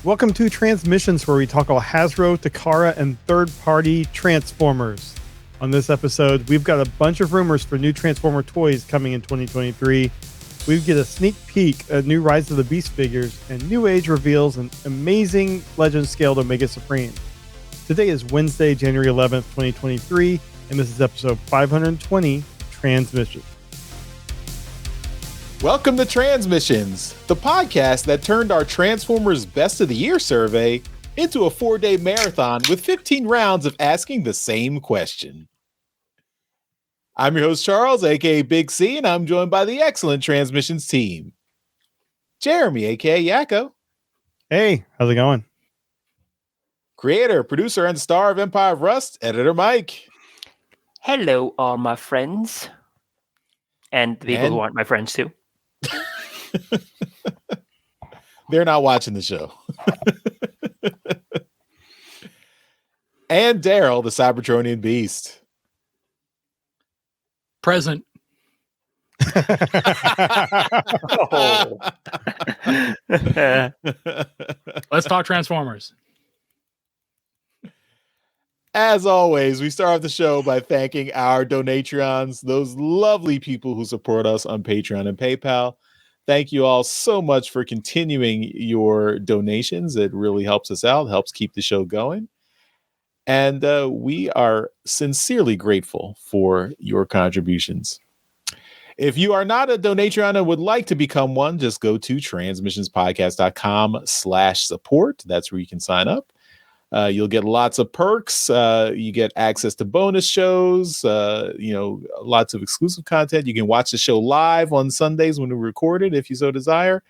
Welcome to Transmissions, where we talk all Hasbro, Takara, and third-party Transformers. On this episode, we've got a bunch of rumors for new Transformer toys coming in 2023. We get a sneak peek at new Rise of the Beast figures, and Newage reveals an amazing Legend-scaled Omega Supreme. Today is Wednesday, January 11th, 2023, and this is episode 520, Transmissions. Welcome to Transmissions, the podcast that turned our Transformers Best of the Year survey into a 4-day marathon with 15 rounds of asking the same question. I'm your host, Charles, aka Big C, and I'm joined by the excellent Transmissions team. Jeremy, aka Yakko. Hey, how's it going? Creator, producer, and star of Empire of Rust, Editor Mike. Hello, all my friends. And the people who aren't my friends, too. They're not watching the show. And Daryl, the Cybertronian Beast. Present. Oh. Let's talk Transformers. As always, we start off the show by thanking our Donatrons, those lovely people who support us on Patreon and PayPal. Thank you all so much for continuing your donations. It really helps us out, helps keep the show going. And we are sincerely grateful for your contributions. If you are not a Donatron and would like to become one, just go to transmissionspodcast.com/support. That's where you can sign up. You'll get lots of perks. You get access to bonus shows, lots of exclusive content. You can watch the show live on Sundays when we record it, if you so desire.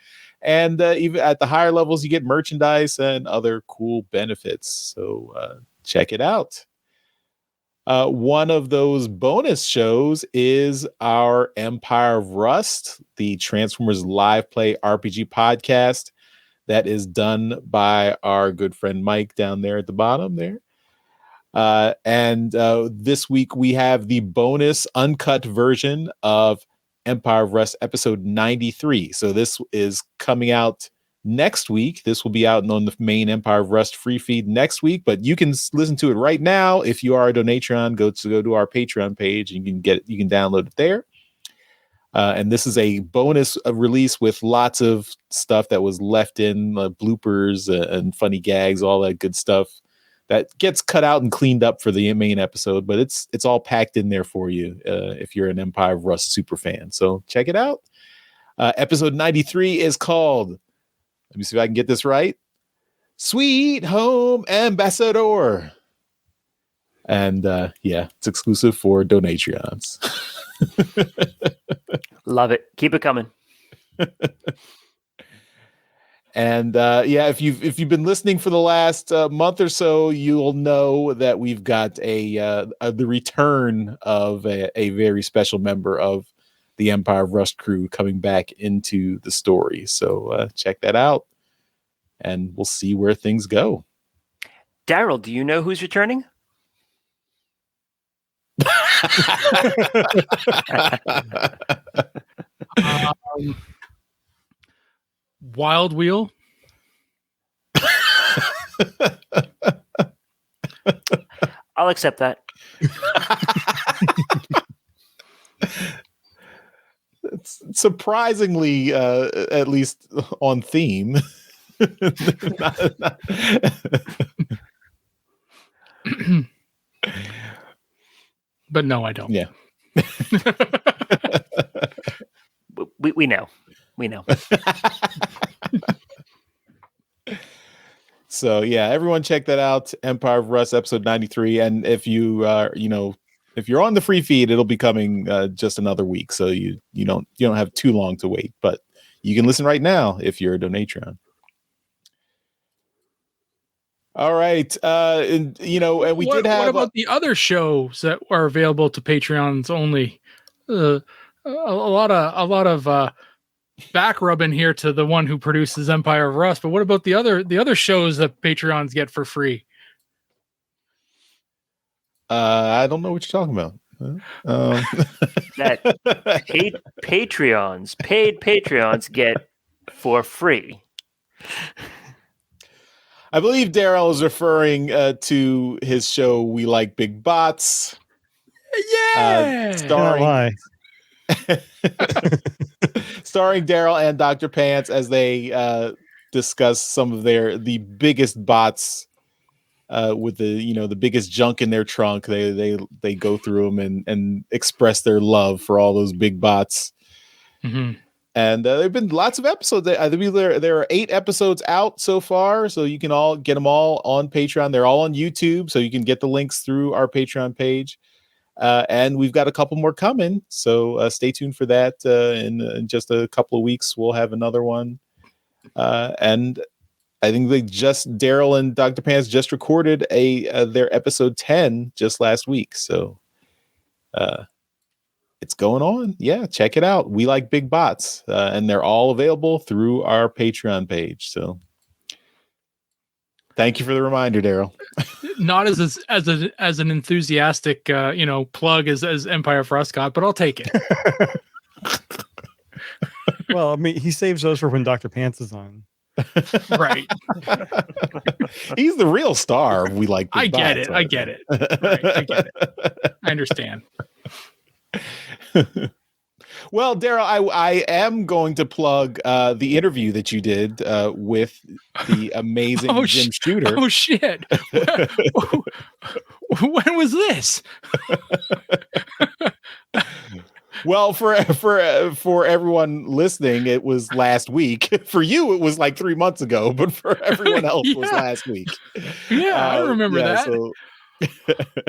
And even at the higher levels, you get merchandise and other cool benefits. So check it out. One of those bonus shows is our Empire of Rust, the Transformers Live Play RPG podcast. That is done by our good friend Mike down there at the bottom there. And this week we have the bonus uncut version of Empire of Rust episode 93. So this is coming out next week. This will be out on the main Empire of Rust free feed next week, but you can listen to it right now. If you are a Donatron, go to our Patreon page and you can download it there. And this is a bonus release with lots of stuff that was left in, bloopers and funny gags, all that good stuff that gets cut out and cleaned up for the main episode. But it's all packed in there for you if you're an Empire of Rust super fan. So check it out. Episode 93 is called, let me see if I can get this right, Sweet Home Ambassador. And it's exclusive for Donatrions. Love it. Keep it coming. And if you've been listening for the last month or so, you'll know that we've got the return of a very special member of the Empire of Rust crew coming back into the story. So check that out, and we'll see where things go. Daryl, do you know who's returning? Wild Wheel. I'll accept that. It's surprisingly, at least on theme. But no, I don't. Yeah. We know. We know. So everyone check that out. Empire of Rust episode 93. And if you if you're on the free feed, it'll be coming just another week. So you don't have too long to wait, but you can listen right now if you're a Donatron. All right. And we did have. What about the other shows that are available to Patreons only? A lot of back rubbing here to the one who produces Empire of Rust. But what about the other shows that Patreons get for free? I don't know what you're talking about. That paid Patreons get for free. I believe Daryl is referring to his show We Like Big Bots. Yeah. Cannot lie. Starring Daryl and Dr. Pants as they discuss some of the biggest bots with the biggest junk in their trunk. They go through them and express their love for all those big bots. Mm-hmm. And there have been lots of episodes. I believe there are 8 episodes out so far, so you can all get them all on Patreon. They're all on YouTube, so you can get the links through our Patreon page. And we've got a couple more coming, so stay tuned for that. In just a couple of weeks, we'll have another one. And I think Daryl and Dr. Pants just recorded their episode 10 just last week. So it's going on. Yeah, check it out. We Like Big Bots, and they're all available through our Patreon page. So thank you for the reminder, Daryl. Not as an enthusiastic plug as Empire of Rust got, but I'll take it. Well, I mean, he saves those for when Dr. Pants is on. Right. He's the real star. We Like Big Bots. I get it. Right, I get it. I understand. Well, Daryl, I am going to plug the interview that you did with the amazing Jim Shooter. Oh shit! When was this? Well, for everyone listening, it was last week. For you, it was like 3 months ago, but for everyone else, it was last week. Yeah, I remember that. So...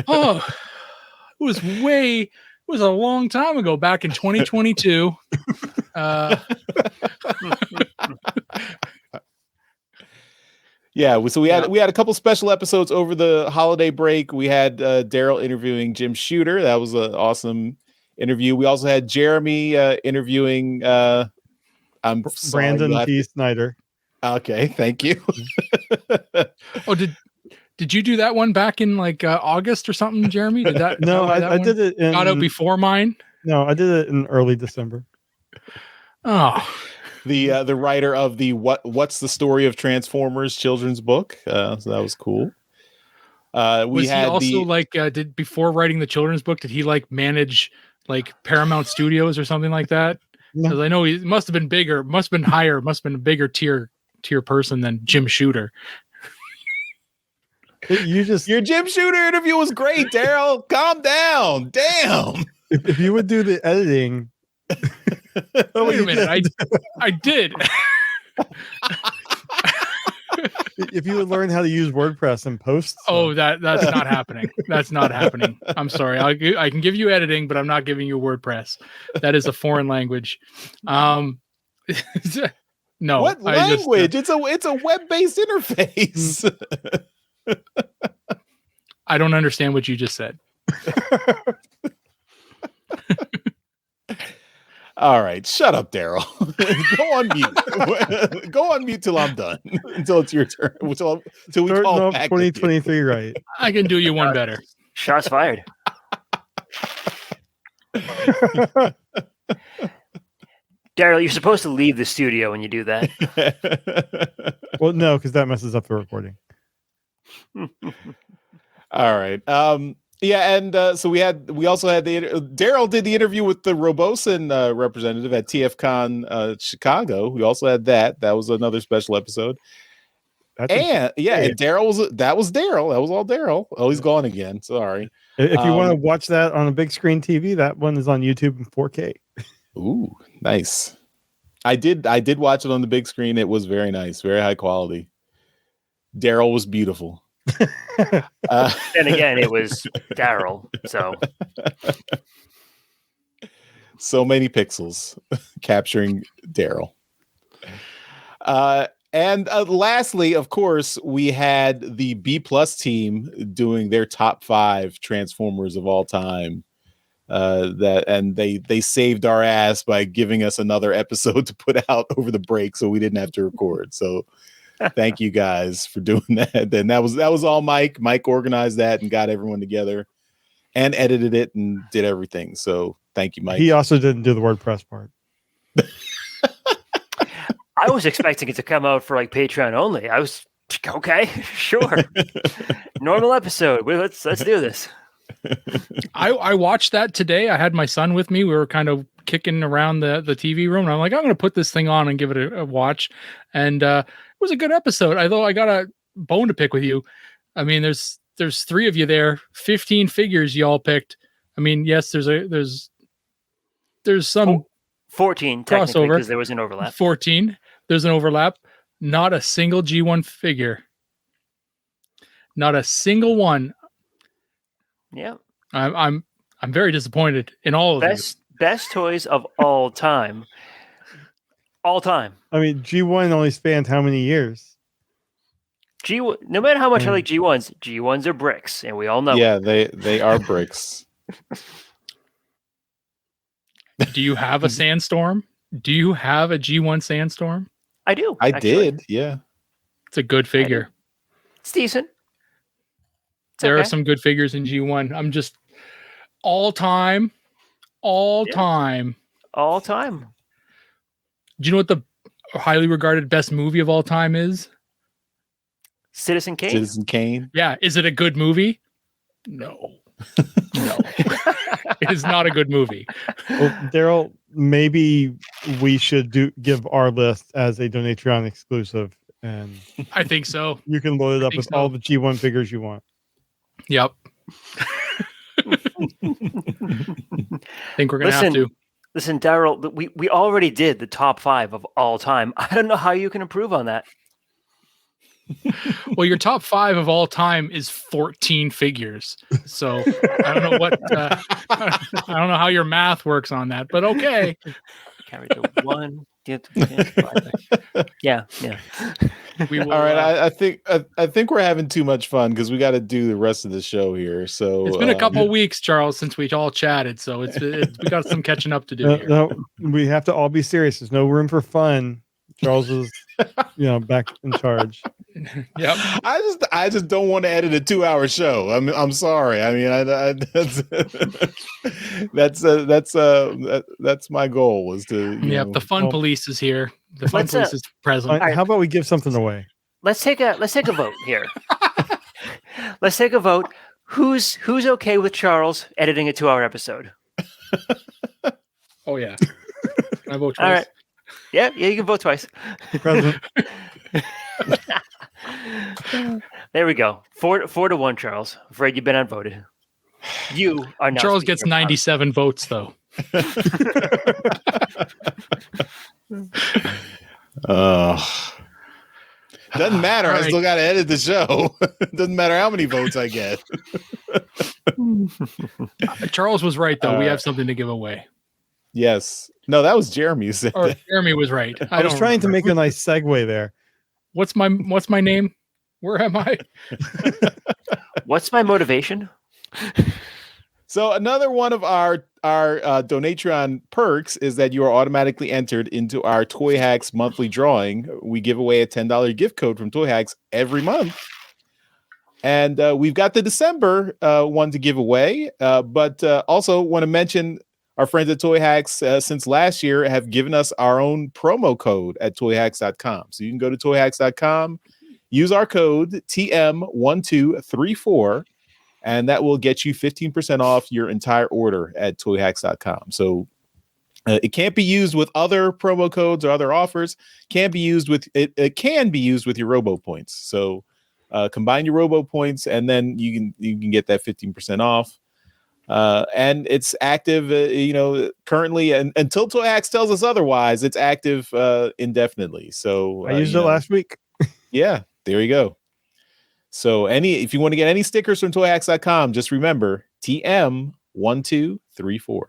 Oh, it was a long time ago, back in 2022. Yeah, so we had a couple special episodes over the holiday break. We had Daryl interviewing Jim Shooter. That was an awesome interview. We also had Jeremy interviewing Brandon T. Snyder. Okay, thank you. Oh, did you do that one back in like August or something, Jeremy? Did that? No, I did it. Got out before mine. No, I did it in early December. Oh, the writer of the What's the Story of Transformers children's book. So that was cool. Was he also did before writing the children's book? Did he manage Paramount Studios or something like that? Because I know he must have been bigger, must have been higher, must have been a bigger tier person than Jim Shooter. Your Jim Shooter interview was great, Daryl. Calm down. Damn. If you would do the editing. Wait a minute. I did. If you would learn how to use WordPress and post. Oh, that's not happening. That's not happening. I'm sorry. I can give you editing, but I'm not giving you WordPress. That is a foreign language. No. What language? It's a web-based interface. I don't understand what you just said. All right, shut up, Daryl. Go on mute. Go on mute till I'm done. Until it's your turn. Until we call back 2023, right? I can do you one better. Shots fired. Daryl, you're supposed to leave the studio when you do that. Well, no, because that messes up the recording. All right. Yeah, and so we also had Daryl did the interview with the Robosin representative at TFCon Chicago. We also had that. That was another special episode. And Daryl was Daryl. That was all Daryl. Oh, he's gone again. Sorry. If you want to watch that on a big screen TV, that one is on YouTube in 4K. Ooh, nice. I did watch it on the big screen. It was very nice, very high quality. Daryl was beautiful. And again, it was Daryl. So many pixels capturing Daryl. And lastly, of course, we had the B+ team doing their top 5 Transformers of all time. They saved our ass by giving us another episode to put out over the break, so we didn't have to record. So thank you guys for doing that. And that was all Mike. Mike organized that and got everyone together and edited it and did everything. So thank you, Mike. He also didn't do the WordPress part. I was expecting it to come out for Patreon only. I was Okay, sure. Normal episode. Let's do this. I watched that today. I had my son with me. We were kind of kicking around the TV room, and I'm like, I'm going to put this thing on and give it a watch. And it was a good episode. Although I got a bone to pick with you. I mean, there's 3 of you there, 15 figures you all picked. I mean, yes, there's some 14 technically crossover because there was an overlap. 14. There's an overlap. Not a single G1 figure. Not a single one. Yeah. I'm very disappointed in all of you. Best toys of all time. All time. I mean, G1 only spanned how many years? No matter how much I like G1s are bricks, and we all know. Yeah, they are bricks. Do you have a Sandstorm? Do you have a G1 Sandstorm? I do. I did. Yeah. It's a good figure. It's decent. There are some good figures in G1. I'm just all time. All time. Do you know what the highly regarded best movie of all time is? Citizen Kane. Citizen Kane. Yeah. Is it a good movie? No. No. It is not a good movie. Well, Daryl, maybe we should give our list as a Donatron exclusive, and I think so. you can load it up with all the G1 figures you want. Yep. I think we're gonna have to. Listen, Daryl, we already did the top 5 of all time. I don't know how you can improve on that. Well, your top 5 of all time is 14 figures. So I don't know what I don't know how your math works on that, but okay. Carry the 1. Yeah. We will, all right, I think we're having too much fun because we got to do the rest of the show here. So it's been a couple weeks, Charles, since we all chatted. So we got some catching up to do. Here. No, we have to all be serious. There's no room for fun. Charles is, back in charge. Yep. I just don't want to edit a 2-hour show. I'm sorry. I mean, that's my goal is to. The fun police is here. The fun police is present. How about we give something away? Let's take a vote here. Let's take a vote. Who's okay with Charles editing a 2-hour episode? Oh yeah. I vote twice. All right. Yeah, you can vote twice. President. There we go. 4-1, Charles. Afraid you've been outvoted. You are now. Charles gets 97 votes, though. Doesn't matter. Right. I still got to edit the show. Doesn't matter how many votes I get. Charles was right, though. We have something to give away. Yes. No, that was Jeremy who said that. Jeremy was right. I was trying to make a nice segue there. What's my name? Where am I? What's my motivation? So another one of our Donatron perks is that you are automatically entered into our Toyhax monthly drawing. We give away a $10 gift code from Toyhax every month. And we've got the December one to give away. But also want to mention our friends at Toyhax since last year have given us our own promo code at toyhax.com. So you can go to toyhax.com, use our code TM1234, and that will get you 15% off your entire order at toyhax.com. So it can't be used with other promo codes or other offers. It can be used with your Robo points. So combine your Robo points, and then you can get that 15% off. And it's active, currently, and until Toyhax tells us otherwise, it's active indefinitely. So I used it last week. Yeah, there you go. So if you want to get any stickers from Toyhax.com, just remember TM1234.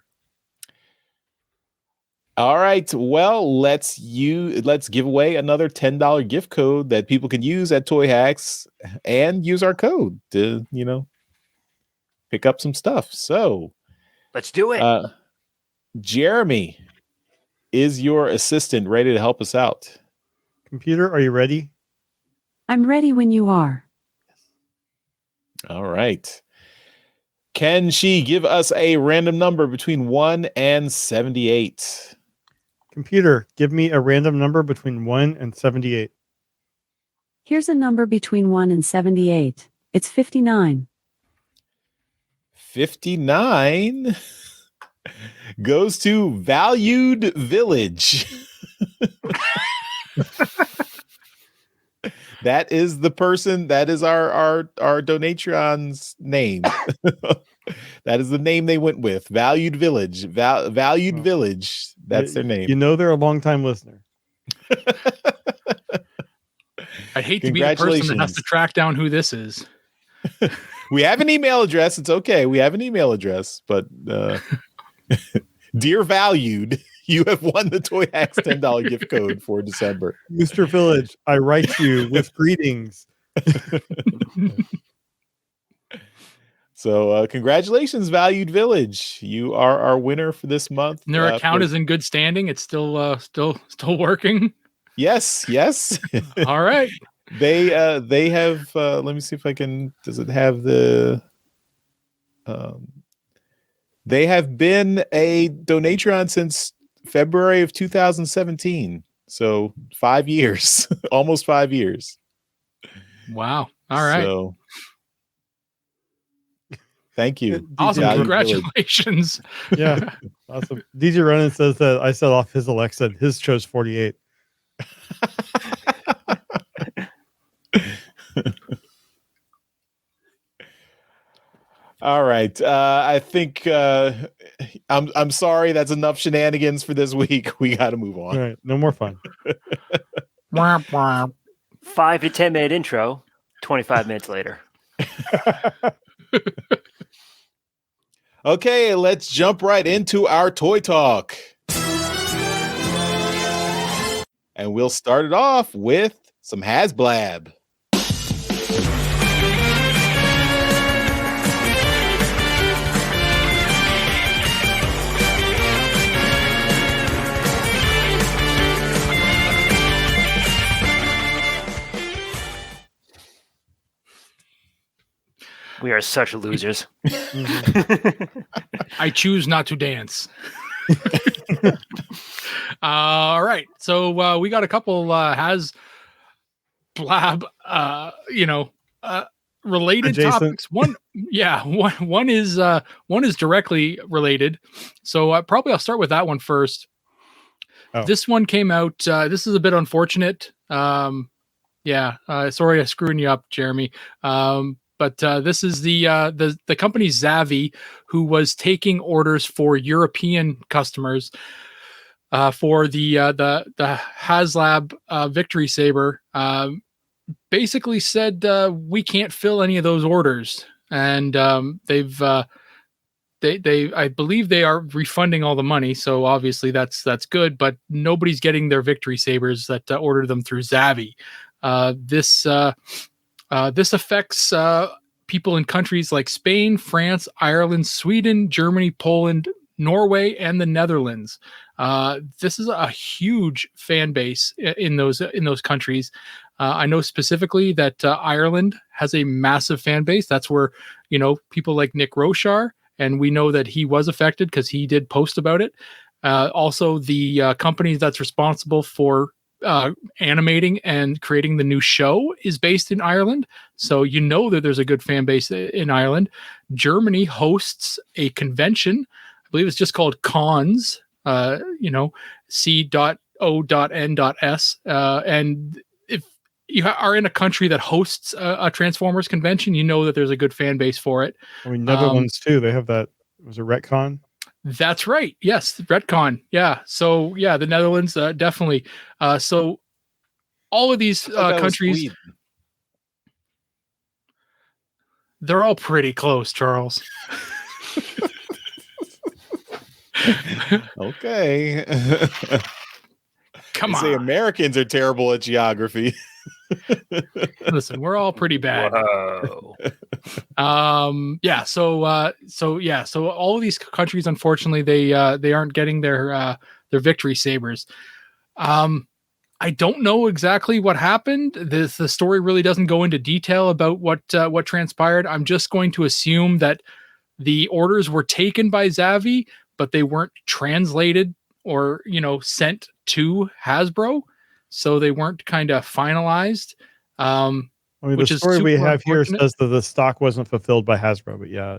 All right. Well, let's give away another $10 gift code that people can use at Toyhax and use our code to, pick up some stuff. So let's do it. Jeremy, is your assistant ready to help us out? Computer, are you ready? I'm ready when you are. All right. Can she give us a random number between 1 and 78? Computer, give me a random number between 1 and 78. Here's a number between 1 and 78. It's 59. 59 goes to Valued Village. That is the person. That is our Donatron's name. That is the name they went with. Valued Village. Valued Village. That's their name. You know they're a longtime listener. I'd hate to be the person that has to track down who this is. We have an email address. It's okay. We have an email address, but dear Valued, you have won the Toyhax $10 gift code for December. Mr. Village, I write you with greetings. So congratulations, Valued Village. You are our winner for this month. And their account is in good standing. It's still working. Yes. All right. They have let me see if I can, does it have the they have been a Donatron since February of 2017. So 5 years. Almost 5 years. Wow. All right. So thank you. Awesome. Valued Congratulations. Yeah. Awesome. DJ Ronan says that I set off his Alexa. His chose 48. All right. I think I'm sorry. That's enough shenanigans for this week. We got to move on. All right. No more fun. 5 to 10 minute intro, 25 minutes later. Okay, let's jump right into our toy talk. And we'll start it off with some HasBlab. We are such losers. I choose not to dance. All right. So we got a couple HasBlab, related Adjacent. topics. One is directly related. So probably I'll start with that one first. Oh. This one came out. This is a bit unfortunate. Sorry, I'm screwing you up, Jeremy. But this is the company Zavvi, who was taking orders for European customers for the HasLab Victory Saber. Basically said we can't fill any of those orders, and I believe they are refunding all the money. So obviously that's good, but nobody's getting their Victory Sabers that ordered them through Zavvi. This affects people in countries like Spain, France, Ireland, Sweden, Germany, Poland, Norway, and the Netherlands. This is a huge fan base in those countries. I know specifically that Ireland has a massive fan base. That's where people like Nick Rochar, and we know that he was affected because he did post about it. Also, the company that's responsible for animating and creating the new show is based in Ireland. So that there's a good fan base in Ireland. Germany hosts a convention. I believe it's just called Cons, C.O.N.S. And if you are in a country that hosts a Transformers convention, that there's a good fan base for it. I mean, Netherlands too. They have that. Was it Retcon? That's right. Yes, Retcon. Yeah. So the Netherlands definitely. So all of these countries, they're all pretty close, Charles. Okay. Come on. Say Americans are terrible at geography. Listen, we're all pretty bad. Whoa. So all of these countries, unfortunately, they aren't getting their Victory Sabers. I don't know exactly what happened. The story really doesn't go into detail about what transpired. I'm just going to assume that the orders were taken by Zavvi, but they weren't translated or sent to Hasbro, so they weren't kind of finalized. I mean, which the is story we super have here unfortunate. says that the stock wasn't fulfilled by Hasbro, but yeah,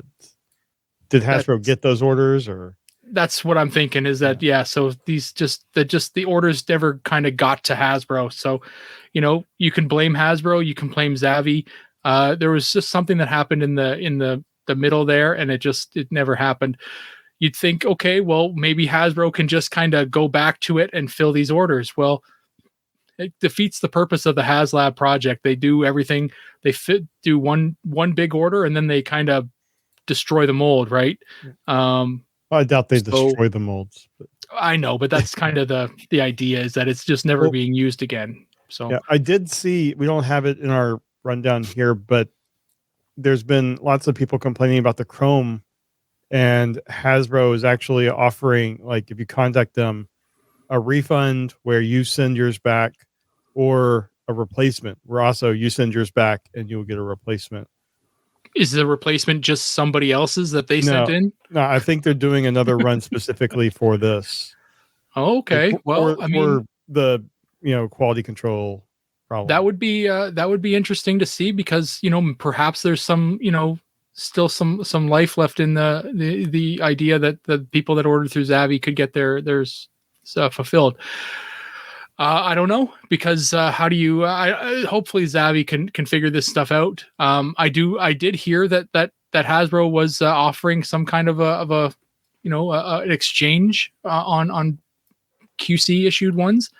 did Hasbro get those orders or? That's what I'm thinking is that, so these the orders never kind of got to Hasbro. So, you can blame Hasbro, you can blame Zavvi. There was just something that happened in the middle there, and it never happened. You'd think, okay, well, maybe Hasbro can just kind of go back to it and fill these orders. Well, it defeats the purpose of the HasLab project. They do everything. They do one big order, and then they kind of destroy the mold, right? I doubt they So- destroy the molds. But I know, but that's kind of the idea, is that it's just never being used again. So yeah, I did see, we don't have it in our rundown here, but there's been lots of people complaining about the Chrome, and Hasbro is actually offering, like, if you contact them, a refund where you send yours back, or a replacement where also you send yours back and you'll get a replacement. is the replacement just somebody else's that they sent in? No, I think they're doing another run specifically for this. Oh, okay. Like, Well, I mean, for the quality control problem. that would be interesting to see, because perhaps there's some still some life left in the idea that the people that ordered through Zavvi could get theirs fulfilled. I don't know, because how do you? Hopefully Zavvi can figure this stuff out. I did hear that Hasbro was offering some kind of an exchange on QC issued ones.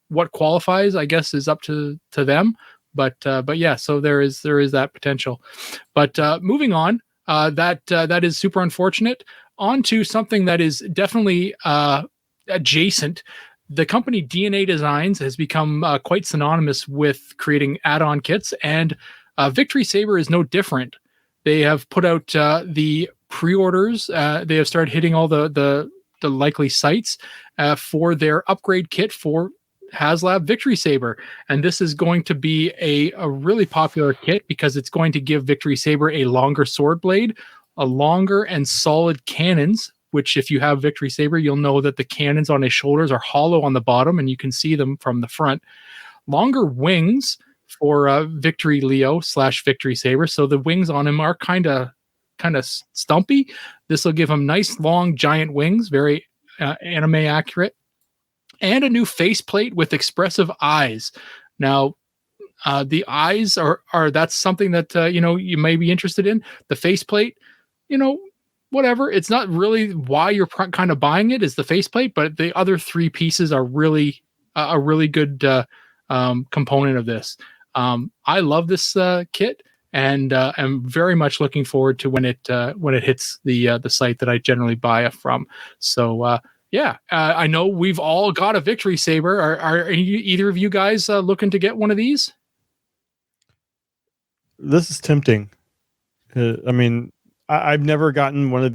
What qualifies, I guess, is up to them. But yeah, so there is that potential. But moving on, that is super unfortunate. On to something that is definitely adjacent. The company DNA Designs has become quite synonymous with creating add-on kits, and Victory Saber is no different. They have put out the pre-orders. They have started hitting all the likely sites for their upgrade kit for HasLab Victory Saber, and this is going to be a really popular kit because it's going to give Victory Saber a longer sword blade, a longer and solid cannons, which if you have Victory Saber, you'll know that the cannons on his shoulders are hollow on the bottom and you can see them from the front. Longer wings for Victory Leo / Victory Saber. So the wings on him are kind of stumpy. This will give him nice, long, giant wings, very anime accurate. And a new faceplate with expressive eyes. Now, the eyes are that's something that you may be interested in. The faceplate, whatever. It's not really why you're kind of buying it, is the faceplate, but the other three pieces are really a really good component of this. I love this kit, and I'm very much looking forward to when it hits the site that I generally buy it from. So I know we've all got a Victory Saber. Are either of you guys looking to get one of these? This is tempting. I mean, I've never gotten one of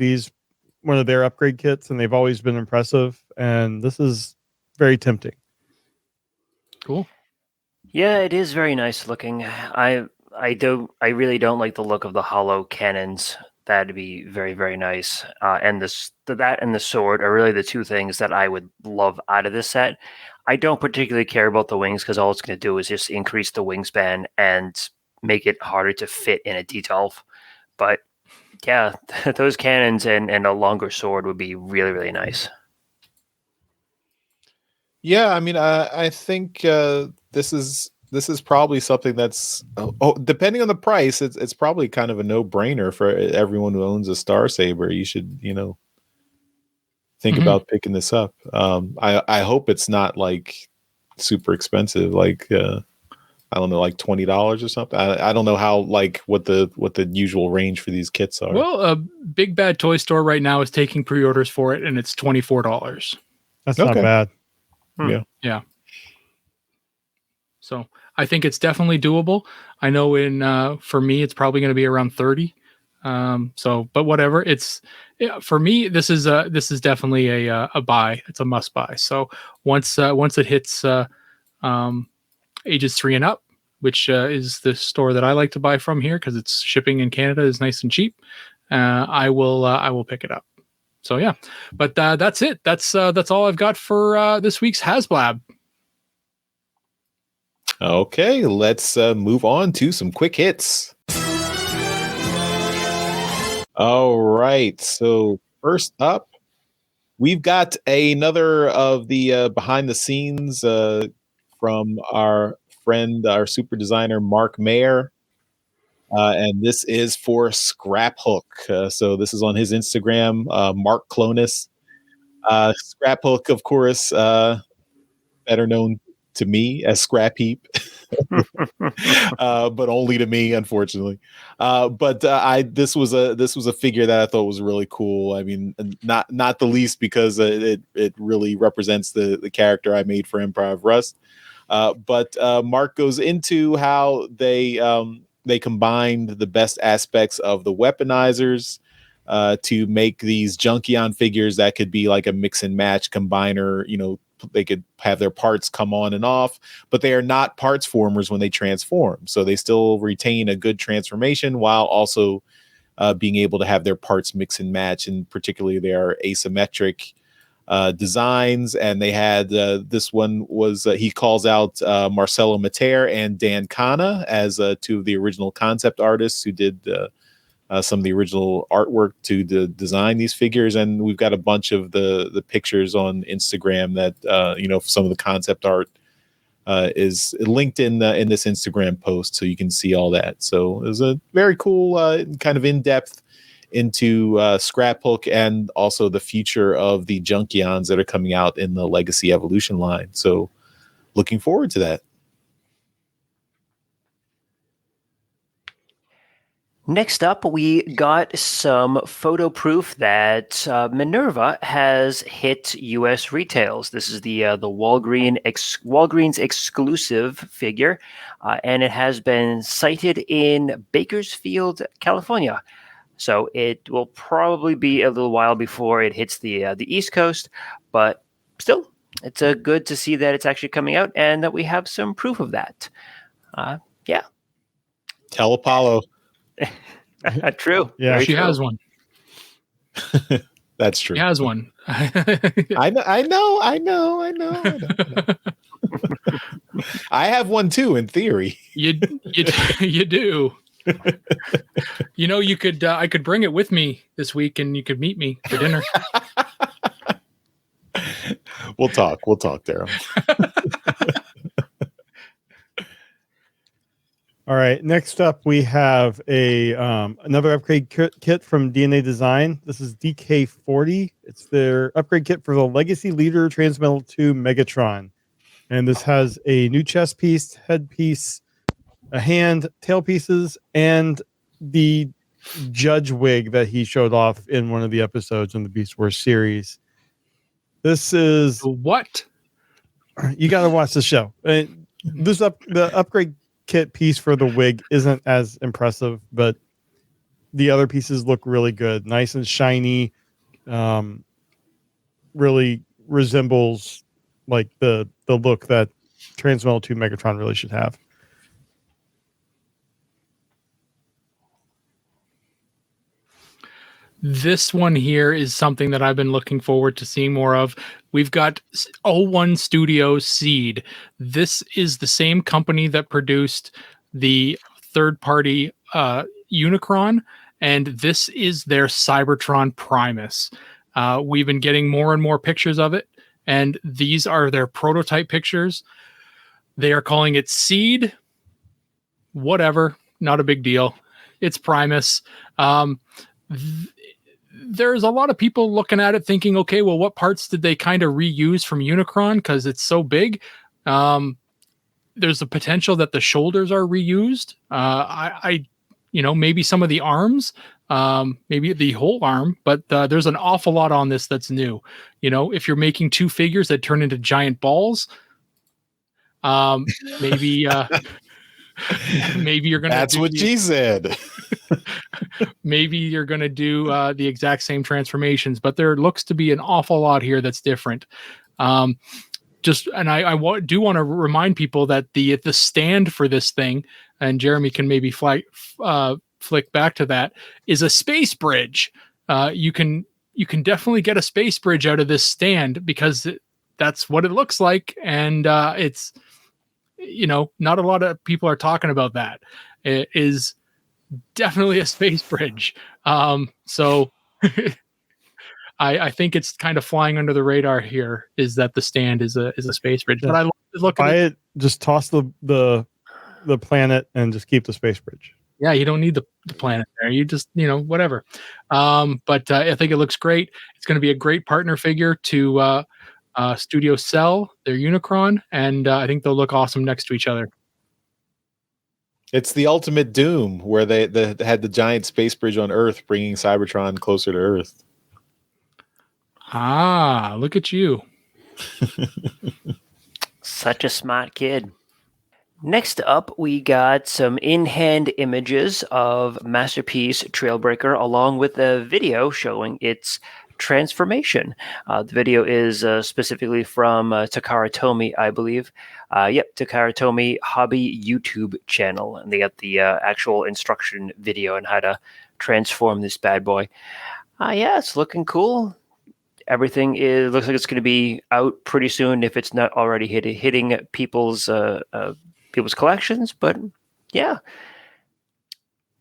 their upgrade kits, and they've always been impressive. And this is very tempting. Cool. Yeah, it is very nice looking. I really don't like the look of the hollow cannons. That'd be very, very nice. And that and the sword are really the two things that I would love out of this set. I don't particularly care about the wings, because all it's going to do is just increase the wingspan and make it harder to fit in a D12. But yeah, those cannons and a longer sword would be really, really nice. Yeah, I mean, I think this is probably something that's depending on the price, it's probably kind of a no-brainer for everyone who owns a Star Saber. You should think about picking this up. I hope it's not like super expensive, like I don't know, like $20 or something. I don't know how, like, what the usual range for these kits are. Well, Big Bad Toy Store right now is taking pre-orders for it, and it's $24. That's not bad. Yeah. So I think it's definitely doable. I know for me, it's probably going to be around 30. But whatever. For me, this is definitely a buy. It's a must buy. So once it hits ages 3 and up, which is the store that I like to buy from here, because it's shipping in Canada is nice and cheap, I will pick it up. So yeah, but that's it. That's all I've got for this week's HasBlab. Okay, let's move on to some quick hits. All right. So first up, we've got another of the behind the scenes from our friend, our super designer, Mark Mayer. And this is for Scrap Hook. So this is on his Instagram, Mark Clonus. Scrap Hook, of course, better known to me as Scrap Heap. But only to me, unfortunately. But this was a figure that I thought was really cool. I mean, not the least because it really represents the character I made for Empire of Rust. But Mark goes into how they combined the best aspects of the weaponizers to make these Junkion figures that could be like a mix and match combiner. You know, they could have their parts come on and off, but they are not parts formers when they transform. So they still retain a good transformation while also being able to have their parts mix and match. And particularly their asymmetric designs. And they had this one was he calls out Marcelo Mater and Dan Kana as two of the original concept artists who did some of the original artwork to design these figures. And we've got a bunch of the pictures on Instagram that, some of the concept art is linked in this Instagram post. So you can see all that. So it was a very cool kind of in-depth into Scrap Hook and also the future of the Junkions that are coming out in the Legacy Evolution line. So looking forward to that. Next up, we got some photo proof that Minerva has hit U.S. retails. This is the Walgreens exclusive figure, and it has been sighted in Bakersfield, California. So it will probably be a little while before it hits the East Coast, but still, it's good to see that it's actually coming out and that we have some proof of that. Yeah. Tell Apollo. True. Yeah, she true. has one. That's true. She has one. I know. I have one too, in theory. You do. You could I could bring it with me this week, and you could meet me for dinner. We'll talk, Daryl. All right. Next up, we have another upgrade kit from DNA Design. This is DK40. It's their upgrade kit for the Legacy Leader Transmetal 2 Megatron. And this has a new chest piece, headpiece, a hand, tail pieces, and the Judge wig that he showed off in one of the episodes in the Beast Wars series. This is what? You got to watch the show. The upgrade kit piece for the wig isn't as impressive, but the other pieces look really good, nice and shiny. Really resembles like the look that Transmetal 2 Megatron really should have. This one here is something that I've been looking forward to seeing more of. We've got 01 Studios Seed. This is the same company that produced the third-party Unicron, and this is their Cybertron Primus. We've been getting more and more pictures of it, and these are their prototype pictures. They are calling it Seed. Whatever, not a big deal. It's Primus. There's a lot of people looking at it thinking, okay, well, what parts did they kind of reuse from Unicron because it's so big? There's a potential that the shoulders are reused. Maybe some of the arms, maybe the whole arm, but there's an awful lot on this that's new. If you're making two figures that turn into giant balls, maybe you're gonna. That's what she said. Maybe you're gonna do the exact same transformations, but there looks to be an awful lot here that's different. I do want to remind people that the stand for this thing, and Jeremy can maybe flick back to that, is a space bridge. You can definitely get a space bridge out of this stand because that's what it looks like, and not a lot of people are talking about that. It is definitely a space bridge. So I think it's kind of flying under the radar here, is that the stand is a space bridge. But I look Buy at it. Just toss the planet and just keep the space bridge. Yeah, you don't need the planet there. You just, whatever. But I think it looks great. It's going to be a great partner figure to Studio Cell, their Unicron, and I think they'll look awesome next to each other. It's the ultimate Doom, where they had the giant space bridge on Earth, bringing Cybertron closer to Earth. Ah, look at you. Such a smart kid. Next up, we got some in-hand images of Masterpiece Trailbreaker, along with a video showing its transformation. The video is specifically from Takara Tomy, I believe. Takara Tomy Hobby YouTube channel, and they got the actual instruction video on how to transform this bad boy. It's looking cool. Everything looks like it's going to be out pretty soon, if it's not already hitting people's collections. But yeah,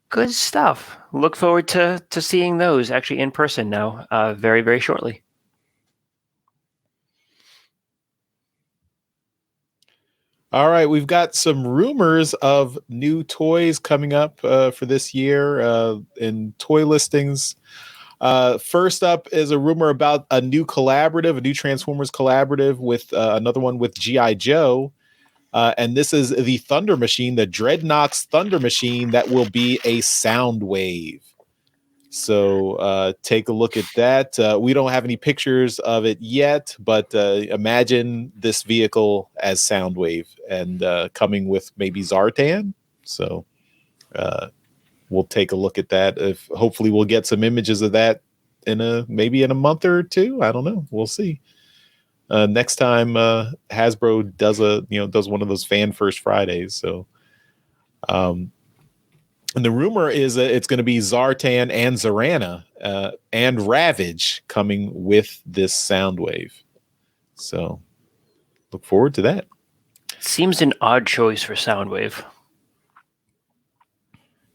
good stuff. Look forward to seeing those actually in person now, very, very shortly. All right, we've got some rumors of new toys coming up for this year in toy listings. First up is a rumor about a new Transformers collaborative with another one with G.I. Joe. And this is the Thunder Machine, the Dreadnoks Thunder Machine, that will be a Soundwave. So take a look at that. We don't have any pictures of it yet, but imagine this vehicle as Soundwave and coming with maybe Zartan. So we'll take a look at that. Hopefully we'll get some images of that maybe in a month or two. I don't know. We'll see. Next time Hasbro does one of those Fan First Fridays. So, and the rumor is that it's going to be Zartan and Zarana and Ravage coming with this Soundwave. So, look forward to that. Seems an odd choice for Soundwave.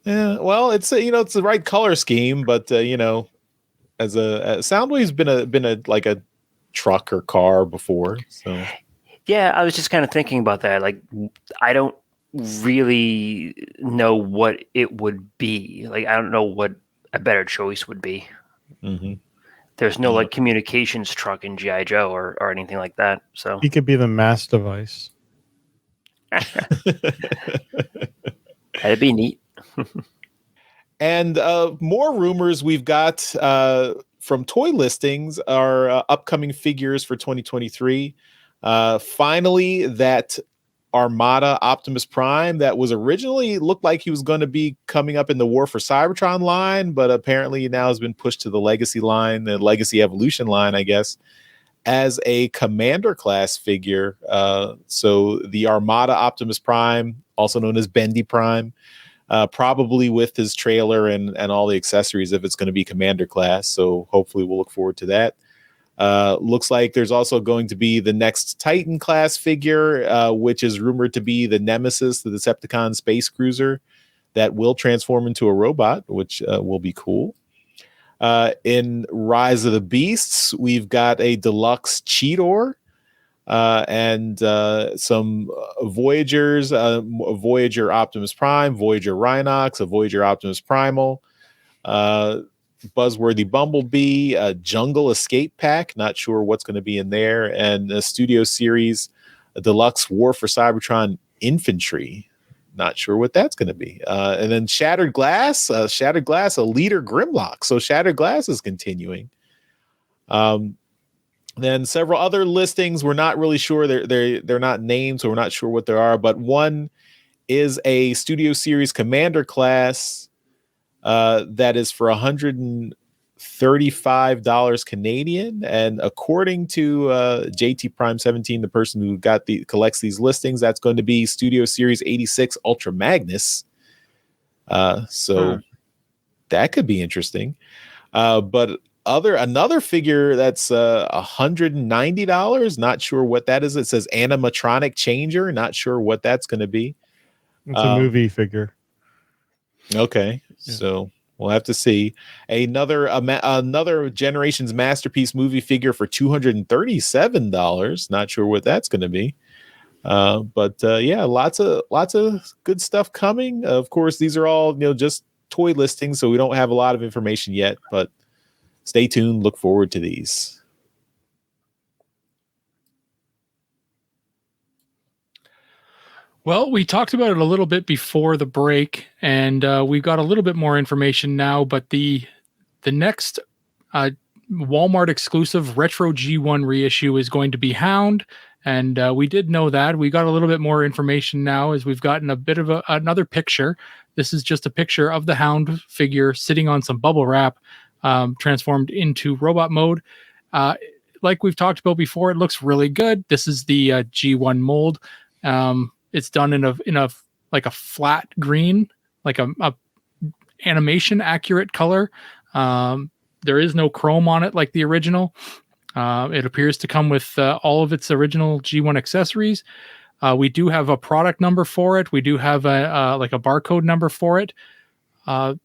Yeah, well, it's it's the right color scheme, but as a Soundwave's been a truck or car before. So yeah, I was just kind of thinking about that. Like, I don't really know what it would be. Like, I don't know what a better choice would be. Mm-hmm. There's no like communications truck in G.I. Joe or anything like that. So He could be the mass device. That'd be neat. And more rumors we've got from toy listings are upcoming figures for 2023. Finally, that Armada Optimus Prime that was originally looked like he was going to be coming up in the War for Cybertron line, but apparently now has been pushed to the Legacy line, the Legacy Evolution line, I guess, as a Commander class figure. So the Armada Optimus Prime, also known as Bendy Prime, probably with his trailer and all the accessories if it's going to be Commander class. So hopefully we'll look forward to that. Looks like there's also going to be the next Titan class figure, which is rumored to be the Nemesis, the Decepticon space cruiser that will transform into a robot, which will be cool. In Rise of the Beasts, we've got a deluxe Cheetor and some Voyagers, a Voyager Optimus Prime, Voyager Rhinox, a Voyager Optimus Primal, Buzzworthy Bumblebee, a Jungle Escape Pack, not sure what's going to be in there, and a Studio Series, a Deluxe War for Cybertron Infantry. Not sure what that's going to be. And then Shattered Glass, a Leader Grimlock. So Shattered Glass is continuing. Then several other listings. We're not really sure. They're not named, so we're not sure what there are. But one is a Studio Series Commander class that is for $135 Canadian. And according to JT Prime 17, the person who collects these listings, that's going to be Studio Series 86 Ultra Magnus. So that could be interesting. But another figure that's $190. Not sure what that is. It says animatronic changer. Not sure what that's going to be. It's a movie figure. Okay, Yeah. so we'll have to see. Another Generations masterpiece movie figure for $237. Not sure what that's going to be. But yeah, lots of good stuff coming. Of course, these are all just toy listings, so we don't have a lot of information yet. But stay tuned. Look forward to these. Well, we talked about it a little bit before the break, and we've got a little bit more information now. But the next Walmart exclusive Retro G1 reissue is going to be Hound, and we did know that. We got a little bit more information now as we've gotten a bit of another picture. This is just a picture of the Hound figure sitting on some bubble wrap, transformed into robot mode. Like we've talked about before, it looks really good. This is the G1 mold. It's done in a like a flat green, like a animation accurate color. There is no chrome on it like the original. It appears to come with all of its original G1 accessories. We do have a product number for it. We do have a barcode number for it.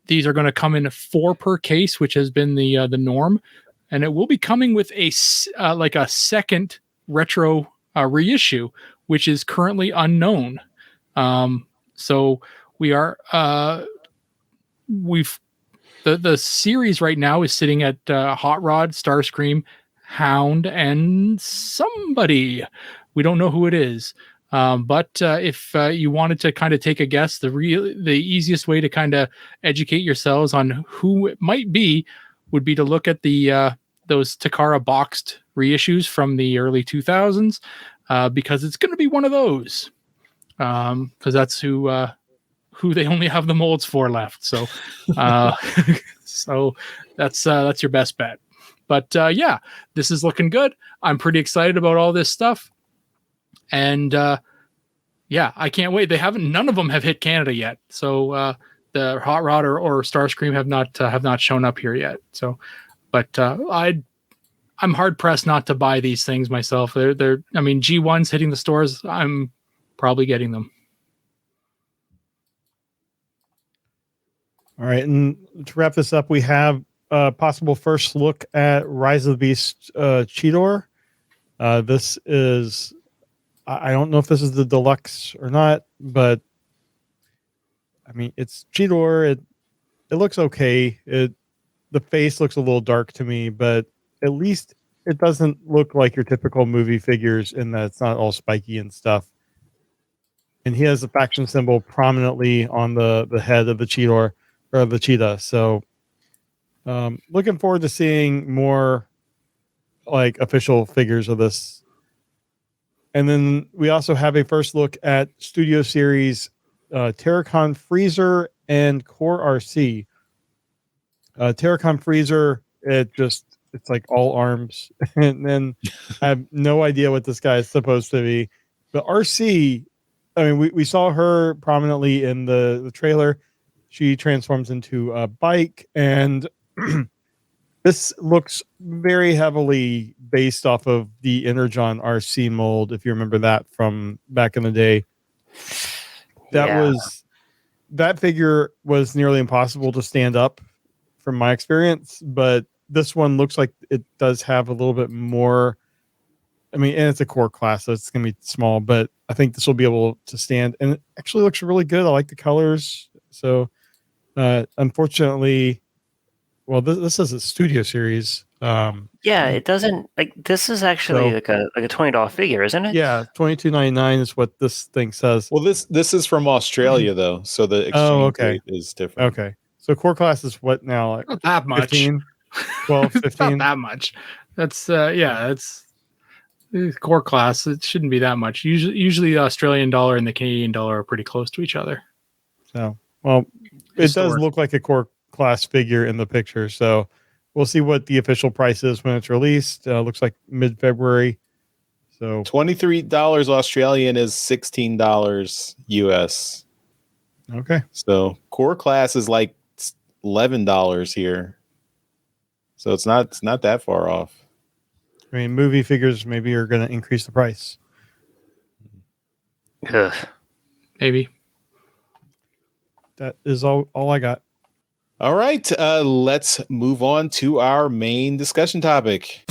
These are going to come in 4 per case, which has been the norm, and it will be coming with a second retro reissue, which is currently unknown. So we are the series right now is sitting at Hot Rod, Starscream, Hound, and somebody. We don't know who it is. But if you wanted to kind of take a guess, the easiest way to kind of educate yourselves on who it might be would be to look at those Takara boxed reissues from the early 2000s, because it's going to be one of those, because that's who they only have the molds for left. So, so that's your best bet. But yeah, this is looking good. I'm pretty excited about all this stuff. And yeah, I can't wait. None of them have hit Canada yet. So the Hot Rod or Starscream have not shown up here yet. So, but I'm hard pressed not to buy these things myself. I mean, G1's hitting the stores. I'm probably getting them. All right, and to wrap this up, we have a possible first look at Rise of the Beast Cheetor. This is, I don't know if this is the deluxe or not, but I mean, it's Cheetor. It looks okay. The face looks a little dark to me, but at least it doesn't look like your typical movie figures in that it's not all spiky and stuff. And he has a faction symbol prominently on the head of the Cheetor or the cheetah. So looking forward to seeing more like official figures of this. And then we also have a first look at Studio Series Terracon Freezer and Core RC. Terracon Freezer, it's like all arms. And then I have no idea what this guy is supposed to be. But RC, I mean, we saw her prominently in the trailer. She transforms into a bike, and this looks very heavily based off of the Energon RC mold, if you remember that from back in the day. That figure was nearly impossible to stand up from my experience, but this one looks like it does have a little bit more. I mean, and it's a core class, so it's going to be small, but I think this will be able to stand, and it actually looks really good. I like the colors. So, unfortunately, well, this is a Studio Series. Yeah, it doesn't like this is actually like a $20 figure, isn't it? Yeah, $22.99 is what this thing says. Well, this is from Australia though, so the exchange rate is different. Okay, so core class is what now? Like not that much. 15, 12, 15. It's not that much. That's that's core class. It shouldn't be that much. Usually the Australian dollar and the Canadian dollar are pretty close to each other. So, well, it does look like a core class figure in the picture. So we'll see what the official price is when it's released. Looks like mid-February. So $23 Australian is $16 US. Okay. So core class is like $11 here. So it's not that far off. I mean, movie figures maybe are going to increase the price. Ugh. Maybe. That is all I got. All right, let's move on to our main discussion topic.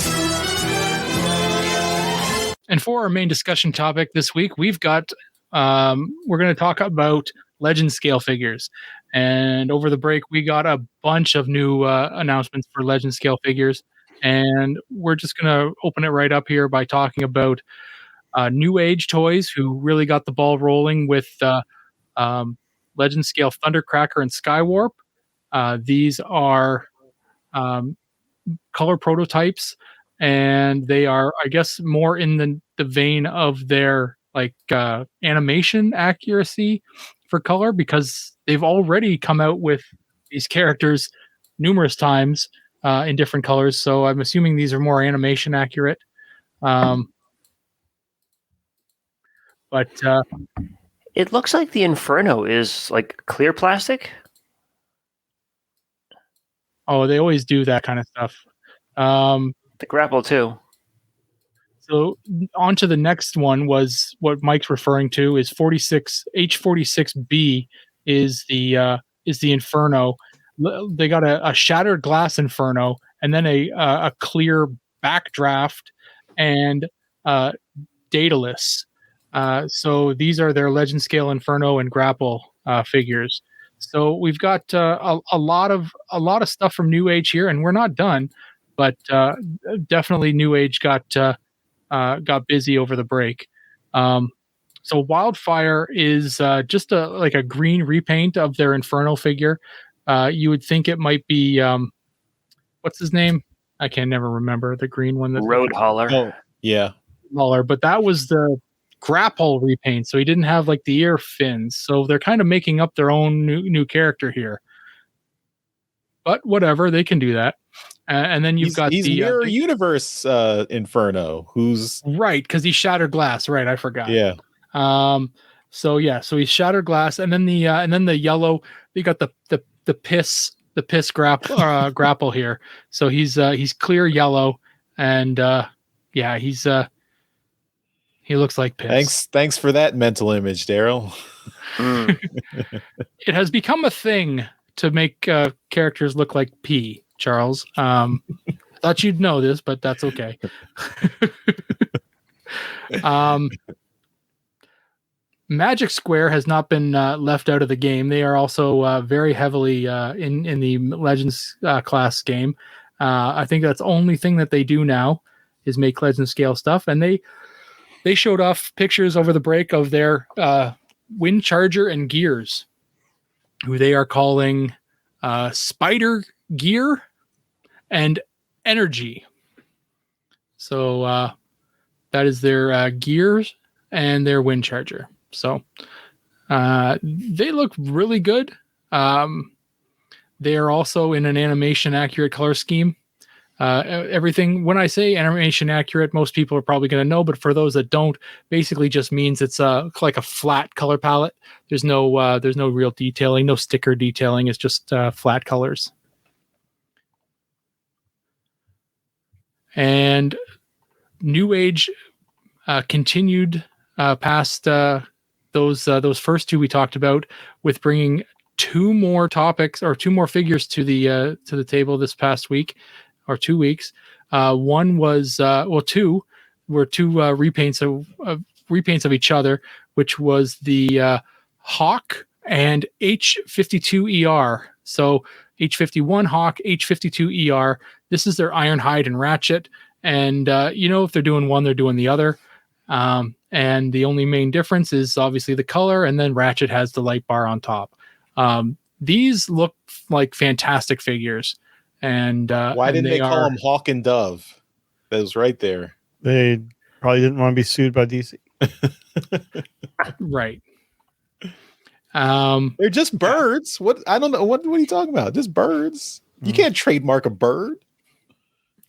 And for our main discussion topic this week, we've got we're going to talk about Legend scale figures. And over the break, we got a bunch of new announcements for Legend scale figures. And we're just going to open it right up here by talking about Newage Toys, who really got the ball rolling with Legend scale Thundercracker and Skywarp. These are color prototypes, and they are, I guess, more in the vein of their animation accuracy for color, because they've already come out with these characters numerous times in different colors. So I'm assuming these are more animation accurate. But It looks like the Inferno is like clear plastic. oh, they always do that kind of stuff. The grapple too. So on to the next one was what Mike's referring to is 46 H46B is the Inferno. They got a shattered glass Inferno, and then a clear backdraft and dataless. So these are their Legend scale Inferno and grapple figures. So we've got a lot of stuff from Newage here, and we're not done, but definitely Newage got busy over the break. So Wildfire is just a green repaint of their Inferno figure. You would think it might be what's his name? I can never remember the green one. Road Hauler. Oh, yeah. Hauler, but that was the grapple repaint, so he didn't have like the ear fins. So they're kind of making up their own new character here. But whatever, they can do that. And then he's got the Mirror Universe Inferno, who's right, because he shattered glass. Right, I forgot. Yeah. So he's shattered glass, and then the yellow. You got the piss grapple here. So he's clear yellow, and he looks like piss. Thanks for that mental image, Daryl. It has become a thing to make characters look like pee, Charles. Thought you'd know this, but that's okay. Magic Square has not been left out of the game. They are also very heavily in the Legends class game. I think that's the only thing that they do now is make Legend scale stuff, and they showed off pictures over the break of their Wind Charger and Gears, who they are calling Spider Gear and Energy. So that is their Gears and their Wind Charger. So they look really good. They are also in an animation accurate color scheme. Everything, when I say animation accurate, most people are probably going to know, but for those that don't, basically just means it's like a flat color palette. There's no real detailing, no sticker detailing. It's just flat colors. And Newage continued past those first two we talked about with bringing two more figures to the table this past week. Or 2 weeks. One was two repaints of each other, which was the Hawk and H52ER. So H51 Hawk, H52ER. This is their Ironhide and Ratchet, and if they're doing one, they're doing the other. And the only main difference is obviously the color, and then Ratchet has the light bar on top. These look like fantastic figures. And why didn't they call them Hawk and Dove? That was right there. They probably didn't want to be sued by DC. Right. They're just birds. What? I don't know. What are you talking about? Just birds. You can't trademark a bird.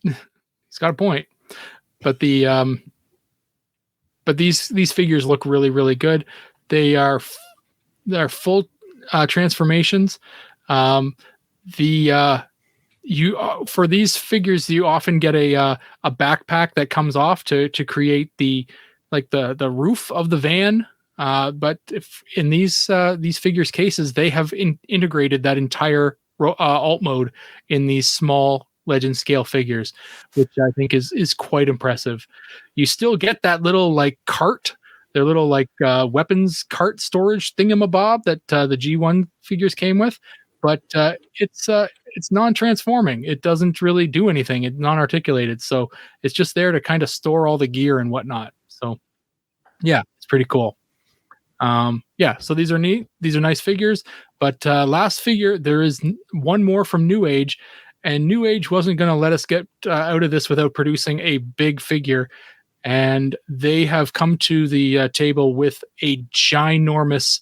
He's got a point. But these figures look really, really good. They're full transformations. The you for these figures, you often get a backpack that comes off to create the roof of the van. But if in these figures cases, they have integrated that entire alt mode in these small legend scale figures, which I think is quite impressive. You still get that little like cart, their little like weapons cart storage thingamabob that the G1 figures came with, but it's non-transforming. It doesn't really do anything. It's non-articulated, so it's just there to kind of store all the gear and whatnot. So yeah, it's pretty cool. So these are neat. These are nice figures. But last figure, there is one more from Newage, and Newage wasn't going to let us get out of this without producing a big figure. And they have come to the table with a ginormous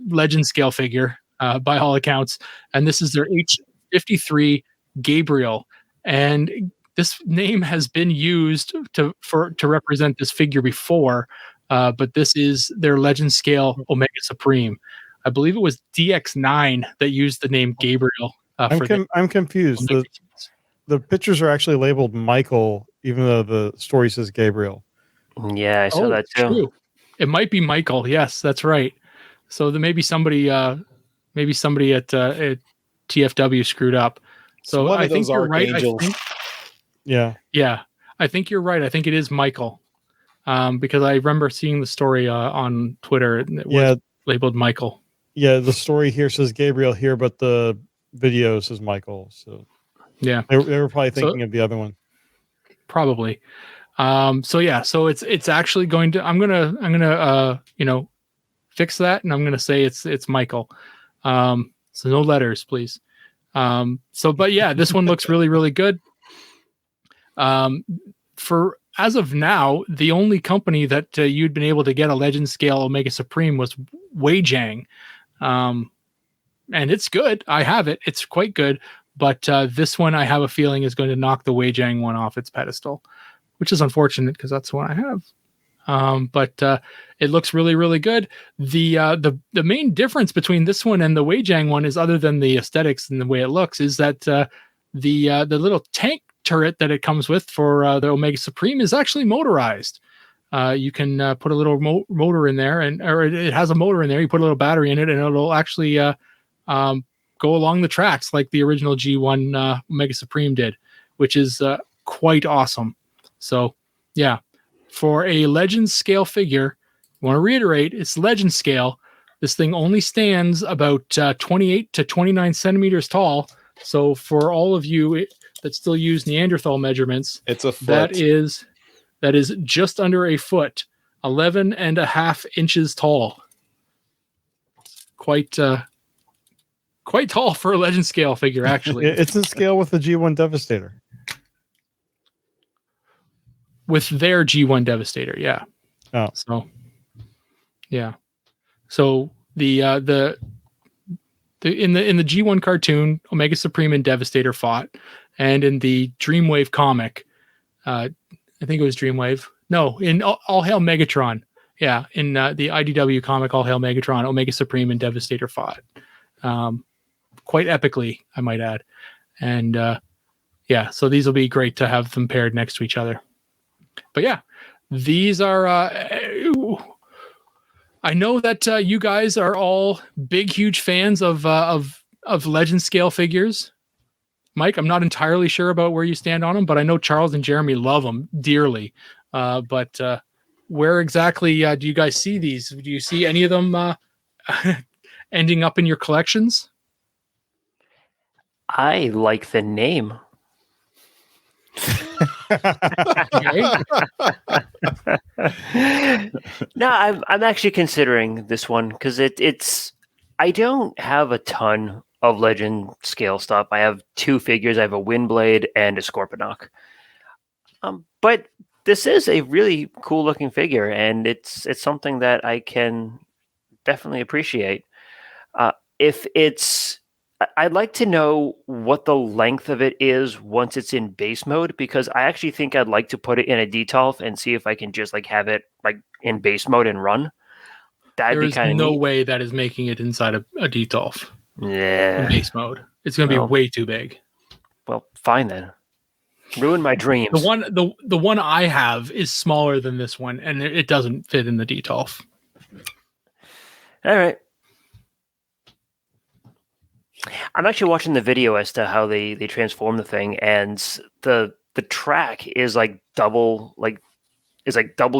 legend scale figure, by all accounts. And this is their H53 Gabriel. And this name has been used to represent this figure before. But this is their legend scale Omega Supreme. I believe it was DX9 that used the name Gabriel. I'm confused. The pictures are actually labeled Michael, even though the story says Gabriel. Yeah, I saw that too. True. It might be Michael. Yes, that's right. So there may be somebody at TFW screwed up. So I think you're right. Yeah. I think you're right. I think it is Michael. Because I remember seeing the story on Twitter. And it was labeled Michael. Yeah, the story here says Gabriel here, but the video says Michael. So yeah, they were probably thinking of the other one. Probably. So it's actually going to. I'm gonna fix that, and I'm gonna say it's Michael. So no letters, please. But yeah, this one looks really, really good. As of now, the only company that you'd been able to get a legend scale Omega Supreme was Weijang. And it's good. I have it. It's quite good. But this one I have a feeling is going to knock the Weijang one off its pedestal, which is unfortunate because that's the one I have. But it looks really, really good. The main difference between this one and the Weijang one is, other than the aesthetics and the way it looks, is that the little tank turret that it comes with for the Omega Supreme is actually motorized. You can put a little motor in there, or it has a motor in there. You put a little battery in it, and it'll actually go along the tracks like the original G1 Omega Supreme did, which is quite awesome. So yeah, for a legend scale figure, I want to reiterate, it's legend scale. This thing only stands about 28 to 29 centimeters tall. So for all of you that still use Neanderthal measurements, it's a foot. That is just under a foot, 11.5 inches tall. Quite tall for a legend scale figure, actually. It's in scale with the G1 Devastator. With their G1 Devastator, yeah. Oh, so yeah. So the in the G1 cartoon, Omega Supreme and Devastator fought, and in the Dreamwave comic, I think it was Dreamwave. No, in All Hail Megatron. Yeah, in the IDW comic All Hail Megatron, Omega Supreme and Devastator fought. Quite epically, I might add. And so these will be great to have them paired next to each other. But yeah, these are... I know that you guys are all big, huge fans of legend scale figures. Mike, I'm not entirely sure about where you stand on them, but I know Charles and Jeremy love them dearly. But where exactly do you guys see these? Do you see any of them ending up in your collections? I like the name. No, I'm actually considering this one because it's. I don't have a ton of legend scale stuff. I have 2 figures. I have a Windblade and a Scorponok. But this is a really cool looking figure, and it's something that I can definitely appreciate. I'd like to know what the length of it is once it's in base mode, because I actually think I'd like to put it in a detolf and see if I can just like have it like in base mode and run. That'd be kind of no neat. way that is making it inside a detolf. Yeah. In base mode. It's going to be Well. way too big. Well, fine then. Ruin my dreams. The one I have is smaller than this one, and it doesn't fit in the D12. All right. I'm actually watching the video as to how they transform the thing, and the track is double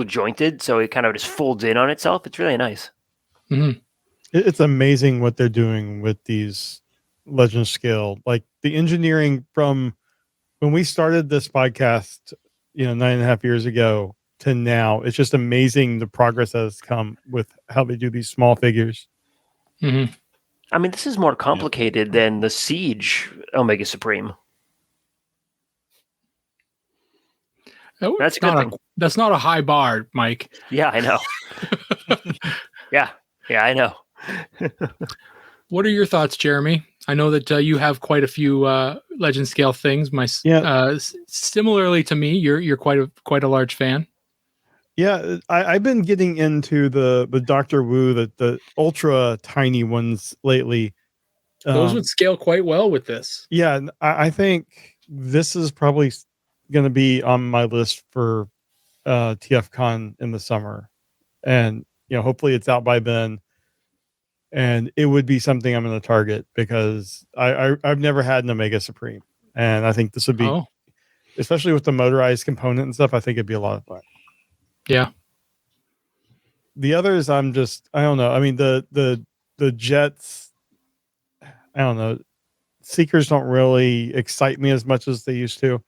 jointed, so it kind of just folds in on itself. It's really nice. Mm-hmm. It's amazing what they're doing with these Legend scale, like the engineering from when we started this podcast, 9.5 years ago to now. It's just amazing the progress that has come with how they do these small figures. Mm-hmm. I mean, this is more complicated than the Siege Omega Supreme. That's a good thing. That's not a high bar, Mike. Yeah, I know. yeah, I know. What are your thoughts, Jeremy? I know that you have quite a few Legend scale things. Similarly to me, you're quite a large fan. Yeah, I've been getting into the Dr. Wu, the ultra tiny ones lately. Those would scale quite well with this. Yeah, I think this is probably going to be on my list for TFCon in the summer, and hopefully it's out by then. And it would be something I'm going to target because I've never had an Omega Supreme, and I think this would be, especially with the motorized component and stuff. I think it'd be a lot of fun. Yeah. The others, I don't know. I mean, the jets, I don't know. Seekers don't really excite me as much as they used to.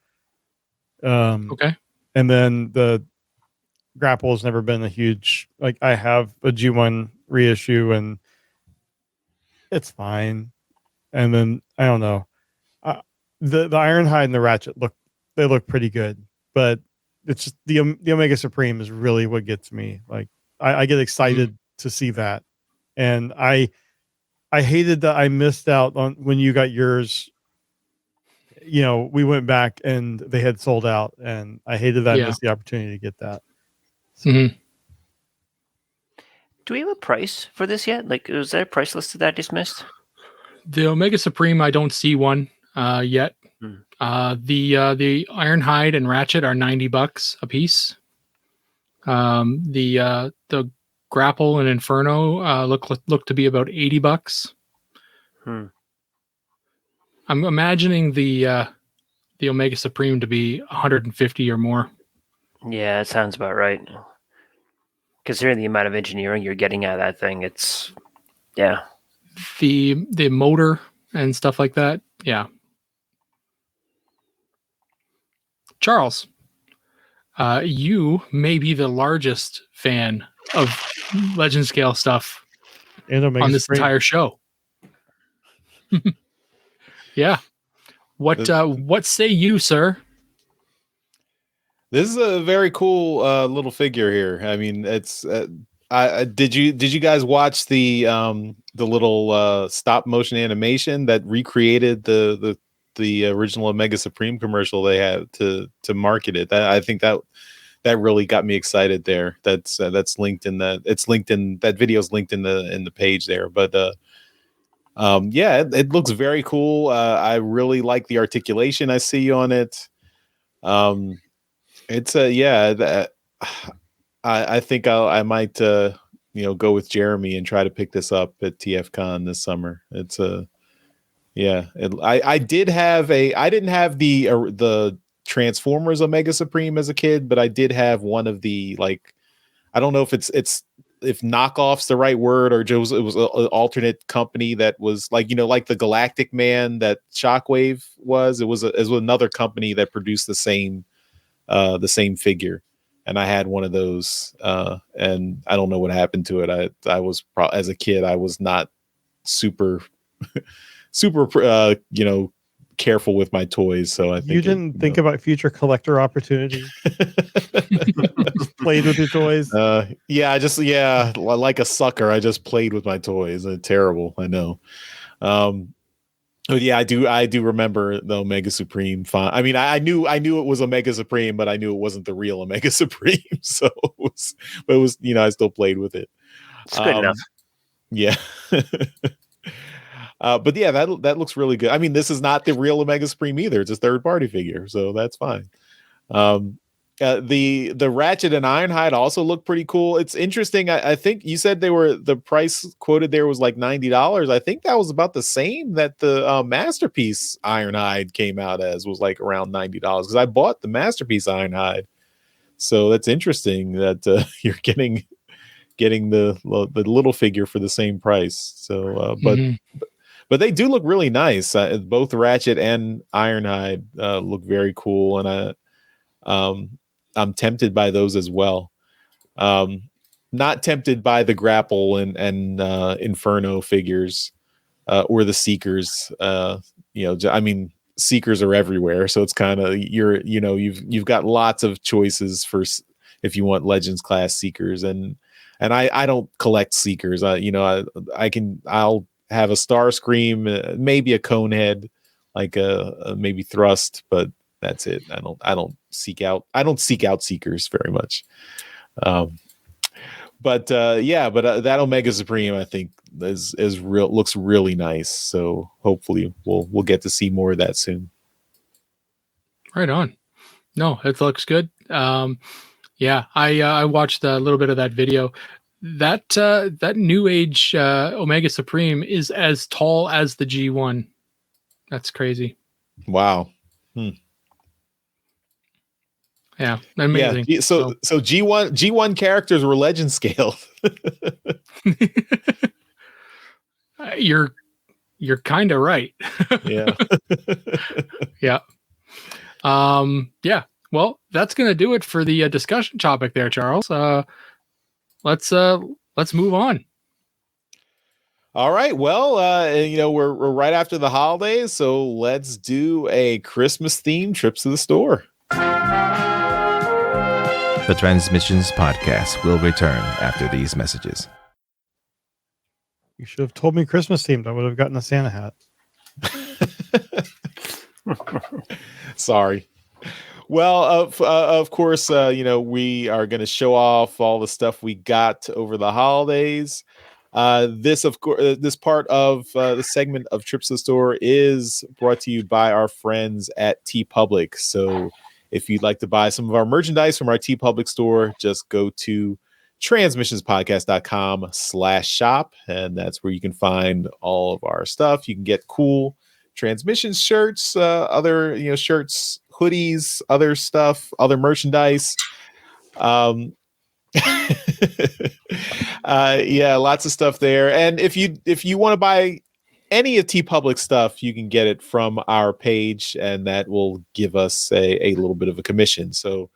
Okay. And then the grapple has never been a huge, I have a G1 reissue and it's fine. And then I don't know. The Ironhide and the Ratchet look pretty good, but it's just the Omega Supreme is really what gets me. I get excited to see that, and I hated that I missed out on when you got yours. We went back and they had sold out, and I hated that I missed the opportunity to get that. So. Mm-hmm. Do we have a price for this yet? Was there a price listed that I just missed? The Omega Supreme, I don't see one yet. The Ironhide and Ratchet are $90 a piece. The Grapple and Inferno look to be about $80. I'm imagining the Omega Supreme to be 150 or more. Yeah, it sounds about right. Considering the amount of engineering you're getting out of that thing, it's the motor and stuff like that. Yeah. Charles, you may be the largest fan of Legend scale stuff on this entire show. Yeah. What say you, sir? This is a very cool little figure here. I mean, it's. Did you guys watch the little stop motion animation that recreated the original Omega Supreme commercial they had to market it? I think that really got me excited there. That's linked in that. It's linked in that video's linked in the page there. But it looks very cool. I really like the articulation I see on it. It's I think I might go with Jeremy and try to pick this up at TFCon this summer. It's I didn't have the Transformers Omega Supreme as a kid, but I did have one of the I don't know if if knockoff's the right word, or it was an alternate company that was like the Galactic Man that Shockwave was. It was another company that produced the same figure, and I had one of those, and I don't know what happened to it. I was as a kid, I was not super careful with my toys, so I think you didn't think about future collector opportunities. Played with your toys. Like a sucker, I just played with my toys. Terrible, I know. But yeah, I do remember the Omega Supreme font. I mean, I knew it was Omega Supreme, but I knew it wasn't the real Omega Supreme. So it was I still played with it. It's good enough. Yeah. But yeah, that looks really good. I mean, this is not the real Omega Supreme either. It's a third party figure, so that's fine. The Ratchet and Ironhide also look pretty cool. It's interesting. I think you said the price quoted there was like $90. I think that was about the same that the Masterpiece Ironhide came out as, was like around $90, because I bought the Masterpiece Ironhide. So that's interesting that you're getting the little figure for the same price. So, but they do look really nice. Both Ratchet and Ironhide look very cool, and I'm tempted by those as well. Not tempted by the Grapple and Inferno figures or the Seekers. I mean, Seekers are everywhere, so it's kind of you've got lots of choices for if you want Legends class Seekers, and I don't collect Seekers. I'll have a Starscream, maybe a Conehead, like a maybe Thrust, but that's it. I don't seek out Seekers very much. But that Omega Supreme, I think, looks really nice. So hopefully we'll get to see more of that soon. Right on. No, it looks good. Yeah, I watched a little bit of that video. That Newage Omega Supreme is as tall as the G1. That's crazy. Wow. Yeah, amazing. Yeah, so G1 characters were legend scale. You're kind of right. Yeah. Yeah. Yeah. Well, that's going to do it for the discussion topic there, Charles. Let's move on. All right. Well, we're right after the holidays, so let's do a Christmas themed trips to the store. The Transmissions Podcast will return after these messages. You should have told me Christmas themed. I would have gotten a Santa hat. Sorry. Well, of course, we are going to show off all the stuff we got over the holidays. This part of the segment of Trips to the Store is brought to you by our friends at TeePublic. So if you'd like to buy some of our merchandise from our TeePublic store, just go to transmissionspodcast.com/shop, and that's where you can find all of our stuff. You can get cool Transmissions shirts, other shirts, hoodies, other stuff, other merchandise. Yeah, lots of stuff there. And if you want to buy any of TeePublic stuff, you can get it from our page, and that will give us a little bit of a commission. So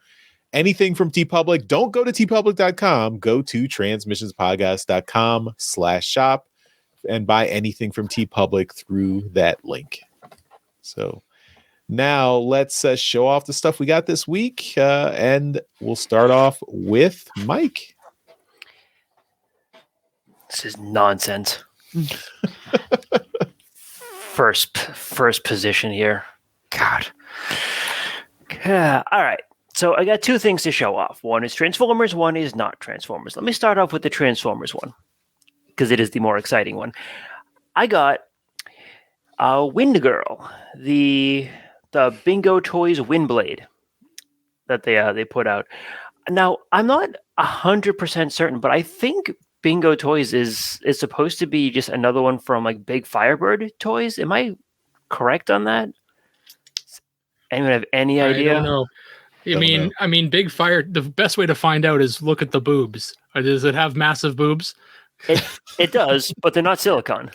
anything from TeePublic, don't go to teepublic.com, go to transmissionspodcast.com/shop and buy anything from TeePublic through that link. So now let's show off the stuff we got this week, and we'll start off with Mike. This is nonsense. First position here. God. All right. So I got two things to show off. One is Transformers, one is not Transformers. Let me start off with the Transformers one, because it is the more exciting one. I got Wind Girl, the Bingo Toys Windblade that they put out. Now, I'm not 100% certain, but I think Bingo Toys is supposed to be just another one from like Big Firebird Toys. Am I correct on that? Anyone have any idea? I don't know. I mean, Big Fire. The best way to find out is look at the boobs. Or does it have massive boobs? It does, but they're not silicone.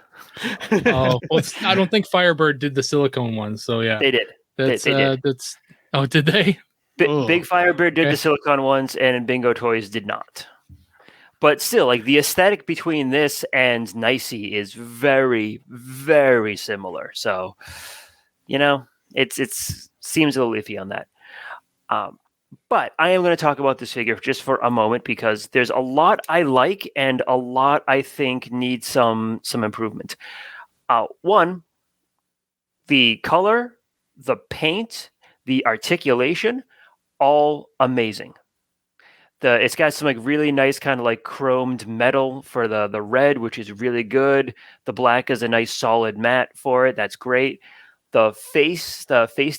Oh, well, I don't think Firebird did the silicone ones. So yeah, they did. That's they did. Oh, did they? Big Firebird did the silicone ones, and Bingo Toys did not. But still, like the aesthetic between this and Nicey is very, very similar. So, it seems a little iffy on that. But I am going to talk about this figure just for a moment, because there's a lot I like and a lot I think needs some improvement. One, the color, the paint, the articulation, all amazing. It's got some like really nice kind of like chromed metal for the red, which is really good. The black is a nice solid matte for it. That's great. The face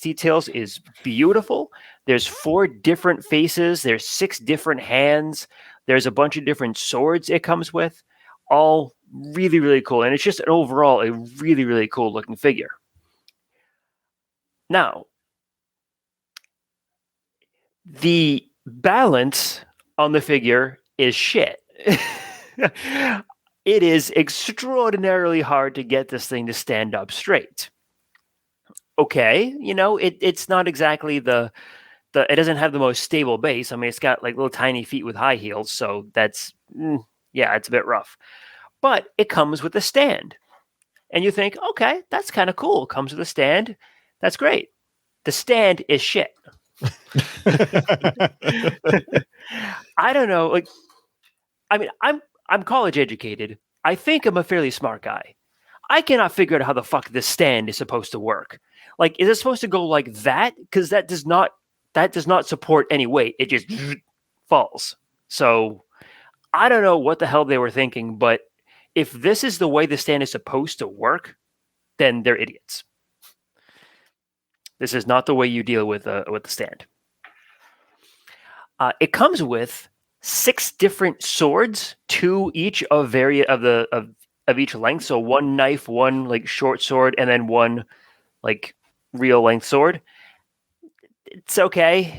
details is beautiful. There's 4 different faces. There's 6 different hands. There's a bunch of different swords it comes with. All really, really cool. And it's just overall a really, really cool looking figure. Now, the balance on the figure is shit. It is extraordinarily hard to get this thing to stand up straight. Okay, it's not exactly it doesn't have the most stable base. I mean, it's got like little tiny feet with high heels, so that's it's a bit rough. But it comes with a stand. And you think, okay, that's kind of cool. It comes with a stand. That's great. The stand is shit. I don't know. Like, I mean, I'm college educated. I think I'm a fairly smart guy. I cannot figure out how the fuck this stand is supposed to work. Like, is it supposed to go like that? Because that does not support any weight. It just falls. So I don't know what the hell they were thinking, but if this is the way the stand is supposed to work, then they're idiots. This is not the way you deal with the stand. It comes with 6 different swords, 2 each of each length. So 1 knife, 1 like short sword, and then 1 like real length sword. It's okay,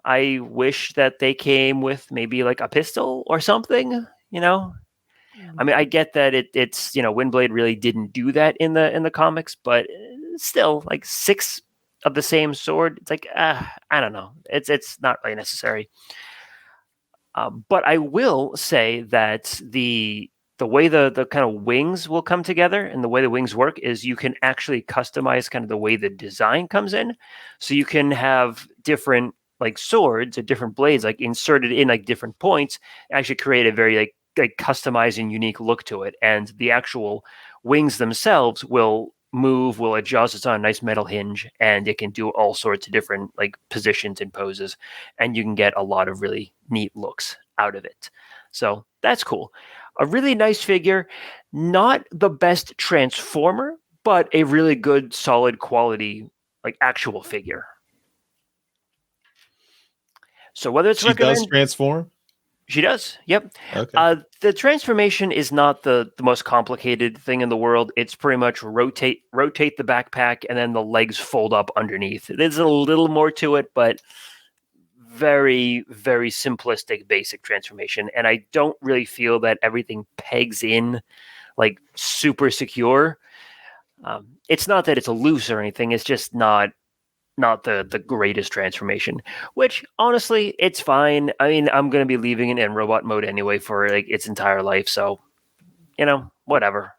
I wish that they came with maybe like a pistol or something, I mean, I get that it's Windblade really didn't do that in the comics, but still, like 6 of the same sword, it's like I don't know, it's not really necessary. But I will say that the way the kind of wings will come together and the way the wings work is you can actually customize kind of the way the design comes in. So you can have different like swords or different blades like inserted in like different points, actually create a very like customized and unique look to it. And the actual wings themselves will move, will adjust. It's on a nice metal hinge, and it can do all sorts of different like positions and poses, and you can get a lot of really neat looks out of it. So that's cool. A really nice figure, not the best Transformer, but a really good, solid quality, like actual figure. So whether it's she does transform. She does. Yep. Okay. The transformation is not the most complicated thing in the world. It's pretty much rotate the backpack and then the legs fold up underneath. There's a little more to it, but very, very simplistic, basic transformation. And I don't really feel that everything pegs in like super secure. It's not that it's a loose or anything. It's just not the greatest transformation, which honestly, it's fine. I mean, I'm going to be leaving it in robot mode anyway for like its entire life. So, whatever.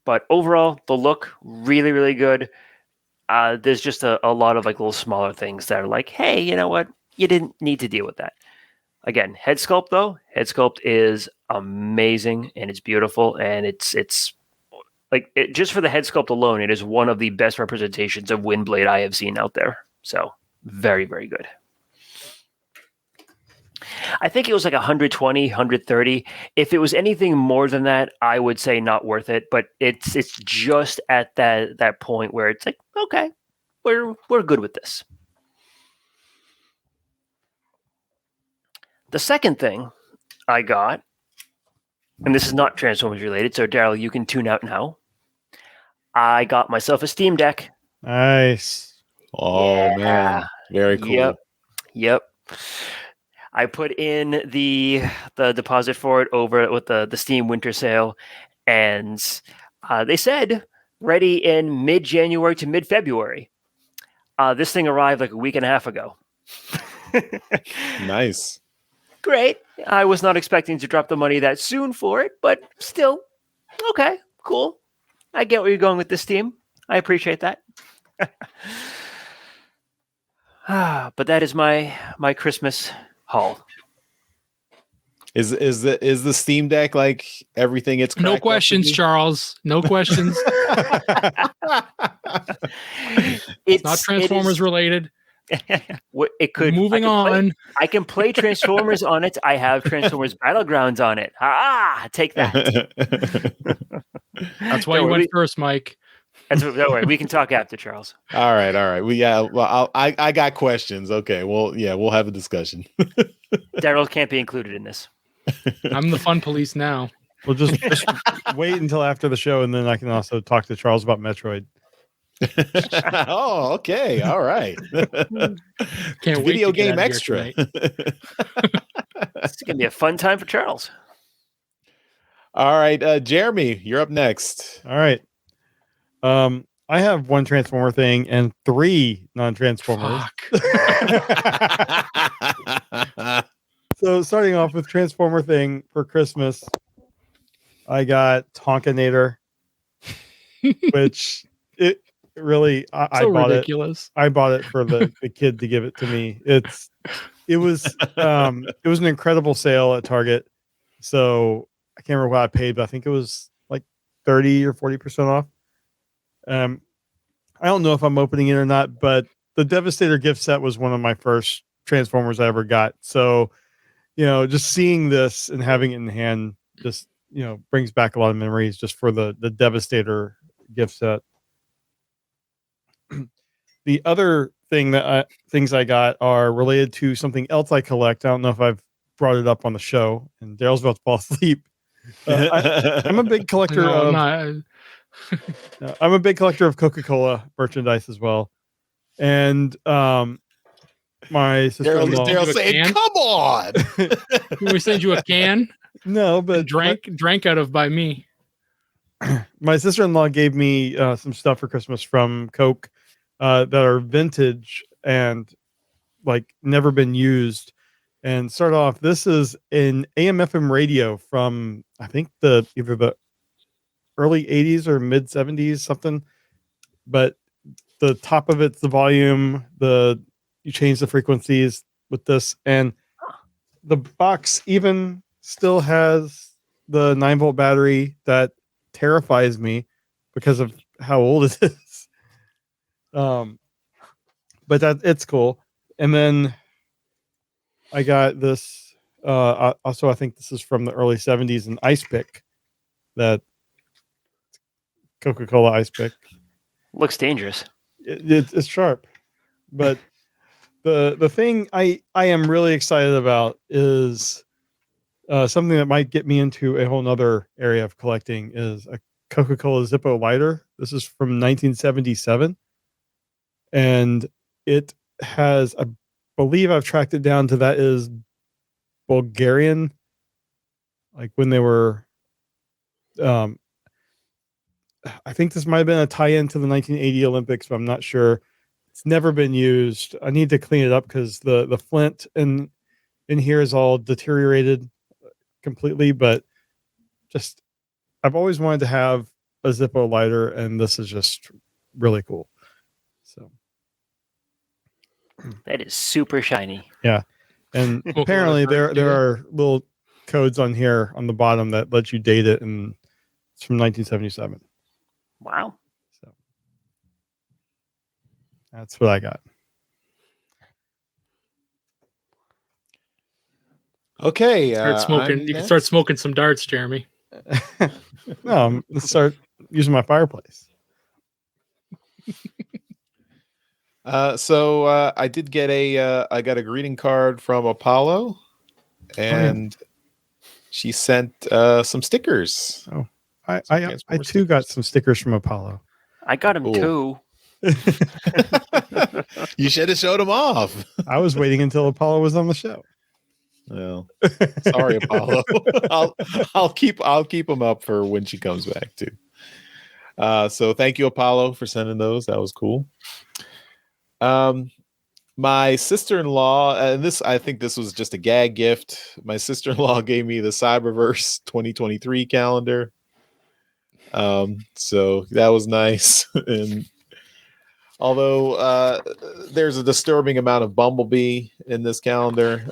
But overall, the look really, really good. There's just a lot of like little smaller things that are like, hey, you know what? You didn't need to deal with that. Again, head sculpt though. Head sculpt is amazing and it's beautiful, and it's like just for the head sculpt alone, it is one of the best representations of Windblade I have seen out there. So very, very good. I think it was like 120, 130. If it was anything more than that, I would say not worth it. But it's just at that point where it's like, okay, we're good with this. The second thing I got, and this is not Transformers related, so Daryl, you can tune out now. I got myself a Steam Deck. Nice. Oh, man. Very cool. Yep. I put in the deposit for it over with the Steam Winter Sale, and they said ready in mid-January to mid-February. This thing arrived like a week and a half ago. Nice. Great. I was not expecting to drop the money that soon for it, but still, okay, cool. I get where you're going with this team. I appreciate that. But that is my Christmas haul. Is the Steam Deck like everything it's no questions, Charles? No questions. It's not Transformers related. It could. Moving on. I can play Transformers on it. I have Transformers Battlegrounds on it. Take that. That's why you went first, Mike. Don't worry. We can talk after, Charles. All right. Well, I got questions. Okay. Well, yeah, we'll have a discussion. Daryl can't be included in this. I'm the fun police now. We'll just wait until after the show, and then I can also talk to Charles about Metroid. Oh, okay. All right. Can't wait. Video game extra. It's gonna be a fun time for Charles. All right, Jeremy, you're up next. All right. I have one Transformer thing and 3 non-Transformers. So starting off with Transformer thing for Christmas, I got Tonkanator, which it really I bought ridiculous. I bought it for the kid to give it to me. It was an incredible sale at Target. So I can't remember what I paid, but I think it was like 30 or 40% off. I don't know if I'm opening it or not, but the Devastator gift set was one of my first Transformers I ever got. So, just seeing this and having it in hand just, brings back a lot of memories just for the Devastator gift set. The other things I got are related to something else I collect. I don't know if I've brought it up on the show, and Daryl's about to fall asleep. I'm a big collector I'm a big collector of Coca-Cola merchandise as well. And my sister-in-law Daryl saying, "Come on." Can we send you a can? No, but drank out of by me. My sister-in-law gave me some stuff for Christmas from Coke that are vintage and like never been used. And start off, this is an AM/FM radio from I think either the early 80s or mid 70s, something. But the top of it's the volume, you change the frequencies with this, and the box even still has the 9-volt battery that terrifies me because of how old it is. But it's cool. And then I got this also I think this is from the early 70s, an ice pick, that Coca-Cola ice pick. Looks dangerous. It's sharp. But the thing I am really excited about is something that might get me into a whole nother area of collecting is a Coca-Cola Zippo lighter. This is from 1977. And it has, I believe I've tracked it down to that is Bulgarian. Like when they were, I think this might have been a tie-in to the 1980 Olympics, but I'm not sure. It's never been used. I need to clean it up because the flint in here is all deteriorated completely, but just I've always wanted to have a Zippo lighter, and this is just really cool. So that is super shiny. Yeah. And apparently there are little codes on here on the bottom that let you date it, and it's from 1977. Wow. So that's what I got. Okay. Start smoking. You can start smoking some darts, Jeremy. No, let's start using my fireplace. So I did get I got a greeting card from Apollo, and she sent some stickers. Oh, I too got some stickers from Apollo. I got them too. You should have showed them off. I was waiting until Apollo was on the show. Well, sorry, Apollo. I'll keep them up for when she comes back too. So thank you, Apollo, for sending those. That was cool. My sister-in-law, and I think this was just a gag gift. My sister-in-law gave me the Cyberverse 2023 calendar. So that was nice. And although there's a disturbing amount of Bumblebee in this calendar,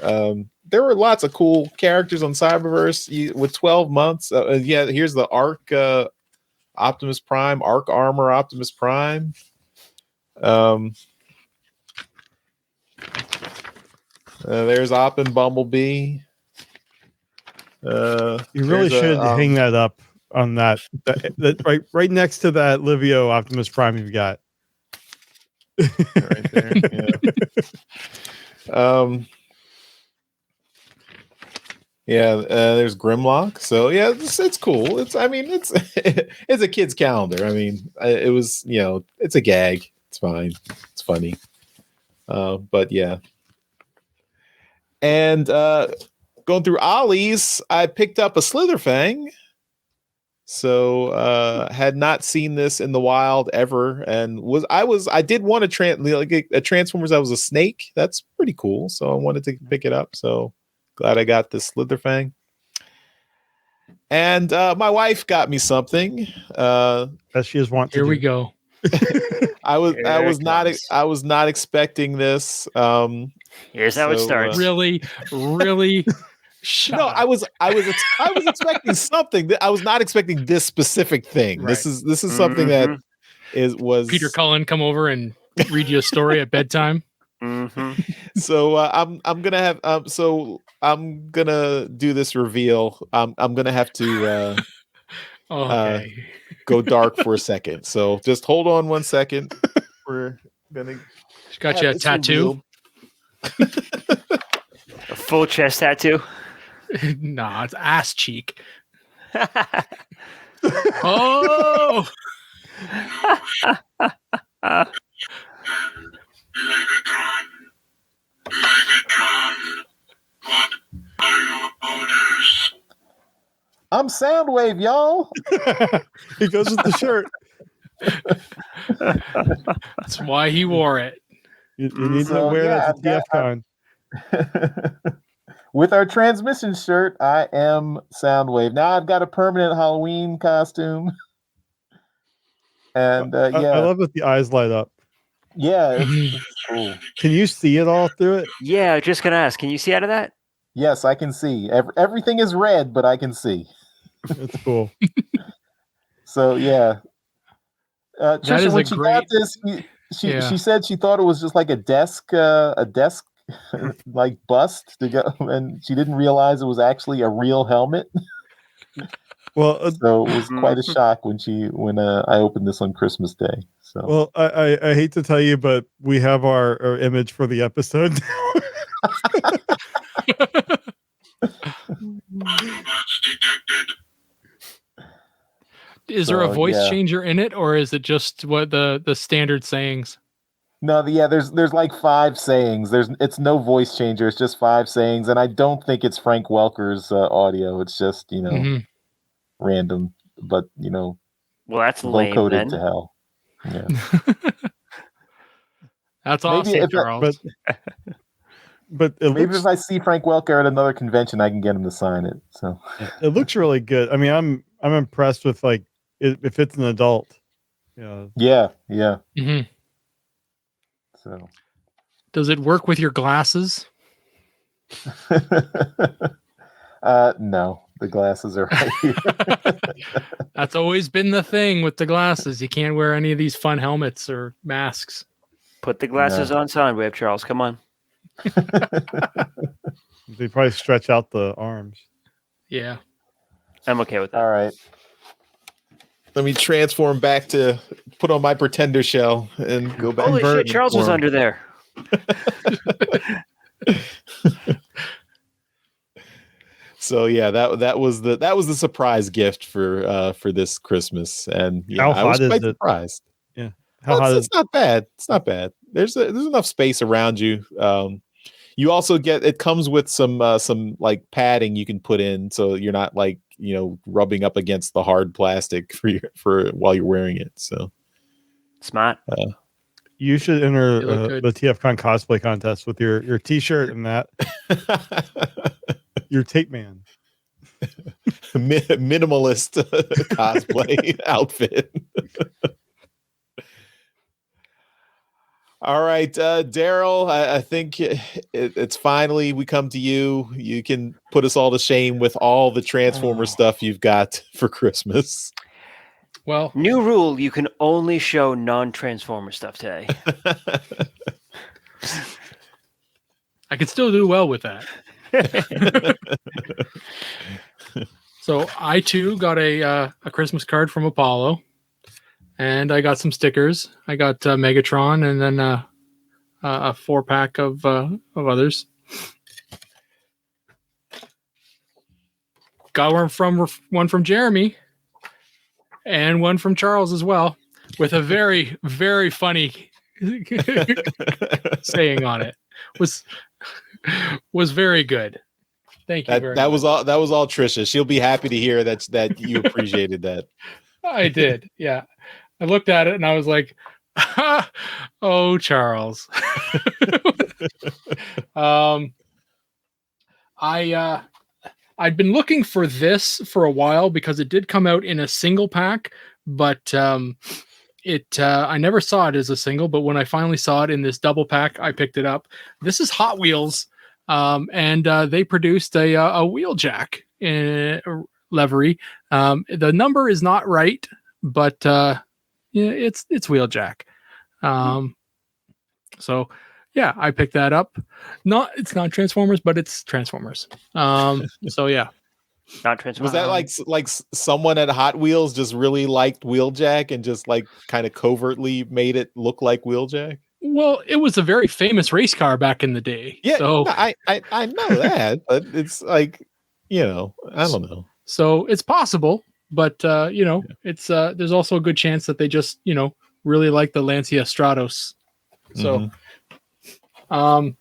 there were lots of cool characters on Cyberverse with 12 months. Here's the Arc Optimus Prime, Arc Armor Optimus Prime. There's Op and Bumblebee. You really should hang that up on that right next to that Livio Optimus Prime you've got. Right there. Yeah. There's Grimlock. So yeah, it's cool. It's it's a kid's calendar. I mean, it was, it's a gag. It's fine. It's funny. But yeah. And going through Ollie's, I picked up a Slitherfang. So had not seen this in the wild ever, and I did want a Transformers that was a snake. That's pretty cool. So I wanted to pick it up. So glad I got this Slitherfang. And my wife got me something. As she is wont to. Here do. we go. I was not expecting this. Here's how it starts. Really. No, I was expecting something. I was not expecting this specific thing. Right. This is something that was Peter Cullen come over and read you a story at bedtime. Mm-hmm. So I'm gonna do this reveal. I'm gonna have to go dark for a second. So just hold on 1 second. We're gonna. She got you a tattoo. A full chest tattoo. Nah, it's ass cheek. Oh. I'm Soundwave, y'all. He goes with the shirt. That's why he wore it. You need to wear that to TFCon. With our transmission shirt, I am Soundwave. Now I've got a permanent Halloween costume. And I love that the eyes light up. Yeah, it's cool. Can you see it all through it? Yeah, I was just gonna ask. Can you see out of that? Yes, I can see. Everything is red, but I can see. That's cool. So yeah. Trisha, when she got this, she said she thought it was just like a desk like bust to go, and she didn't realize it was actually a real helmet. Well, so it was quite a shock when I opened this on Christmas Day. So well, I hate to tell you, but we have our image for the episode. Is there a voice changer in it, or is it just what the standard sayings? No, there's like 5 sayings. It's no voice changer. It's just 5 sayings, and I don't think it's Frank Welker's audio. It's just random, but well, that's lame. Coded to hell. Yeah, that's awesome, Charles. But maybe if I see Frank Welker at another convention, I can get him to sign it. So it looks really good. I mean, I'm impressed with if it's an adult. Yeah. Mm-hmm. So, does it work with your glasses? No, the glasses are right here. That's always been the thing with the glasses. You can't wear any of these fun helmets or masks. Put the glasses on Soundwave, Charles. Come on. They probably stretch out the arms. Yeah. I'm okay with that. All right. Let me transform back to put on my pretender shell and go back. Holy shit, Charles was under there. So yeah, that was the surprise gift for this Christmas, and how hot I was quite is it? Surprised. Yeah, how hot is it's not bad. It's not bad. There's enough space around you. You also it comes with some like padding you can put in, so you're not like rubbing up against the hard plastic for while you're wearing it. So smart. You should enter the TFCon cosplay contest with your T-shirt and that. Your tape man. Minimalist cosplay outfit. All right, Daryl, I think it's finally we come to you. You can put us all to shame with all the Transformer stuff you've got for Christmas. Well, new rule, you can only show non-Transformer stuff today. I could still do well with that. So I too got a Christmas card from Apollo, and I got some stickers. I got Megatron, and then a 4-pack of others. Got one from Jeremy, and one from Charles as well, with a very, very funny saying on it. Was very good. Thank you very much. That was all Trisha. She'll be happy to hear that you appreciated that. I did. Yeah. I looked at it and I was like, oh, Charles. I'd been looking for this for a while because it did come out in a single pack, but I never saw it as a single, but when I finally saw it in this double pack, I picked it up. This is Hot Wheels, and they produced a Wheeljack livery. The number is not right, but it's Wheeljack. So yeah, I picked that up. It's not Transformers, but it's Transformers. So yeah. Not Transformers. Was that like someone at Hot Wheels just really liked Wheeljack and just like kind of covertly made it look like Wheeljack? Well, it was a very famous race car back in the day. Yeah, so I know that, but it's like, I don't know. So it's possible, but it's there's also a good chance that they just really like the Lancia Stratos. So. One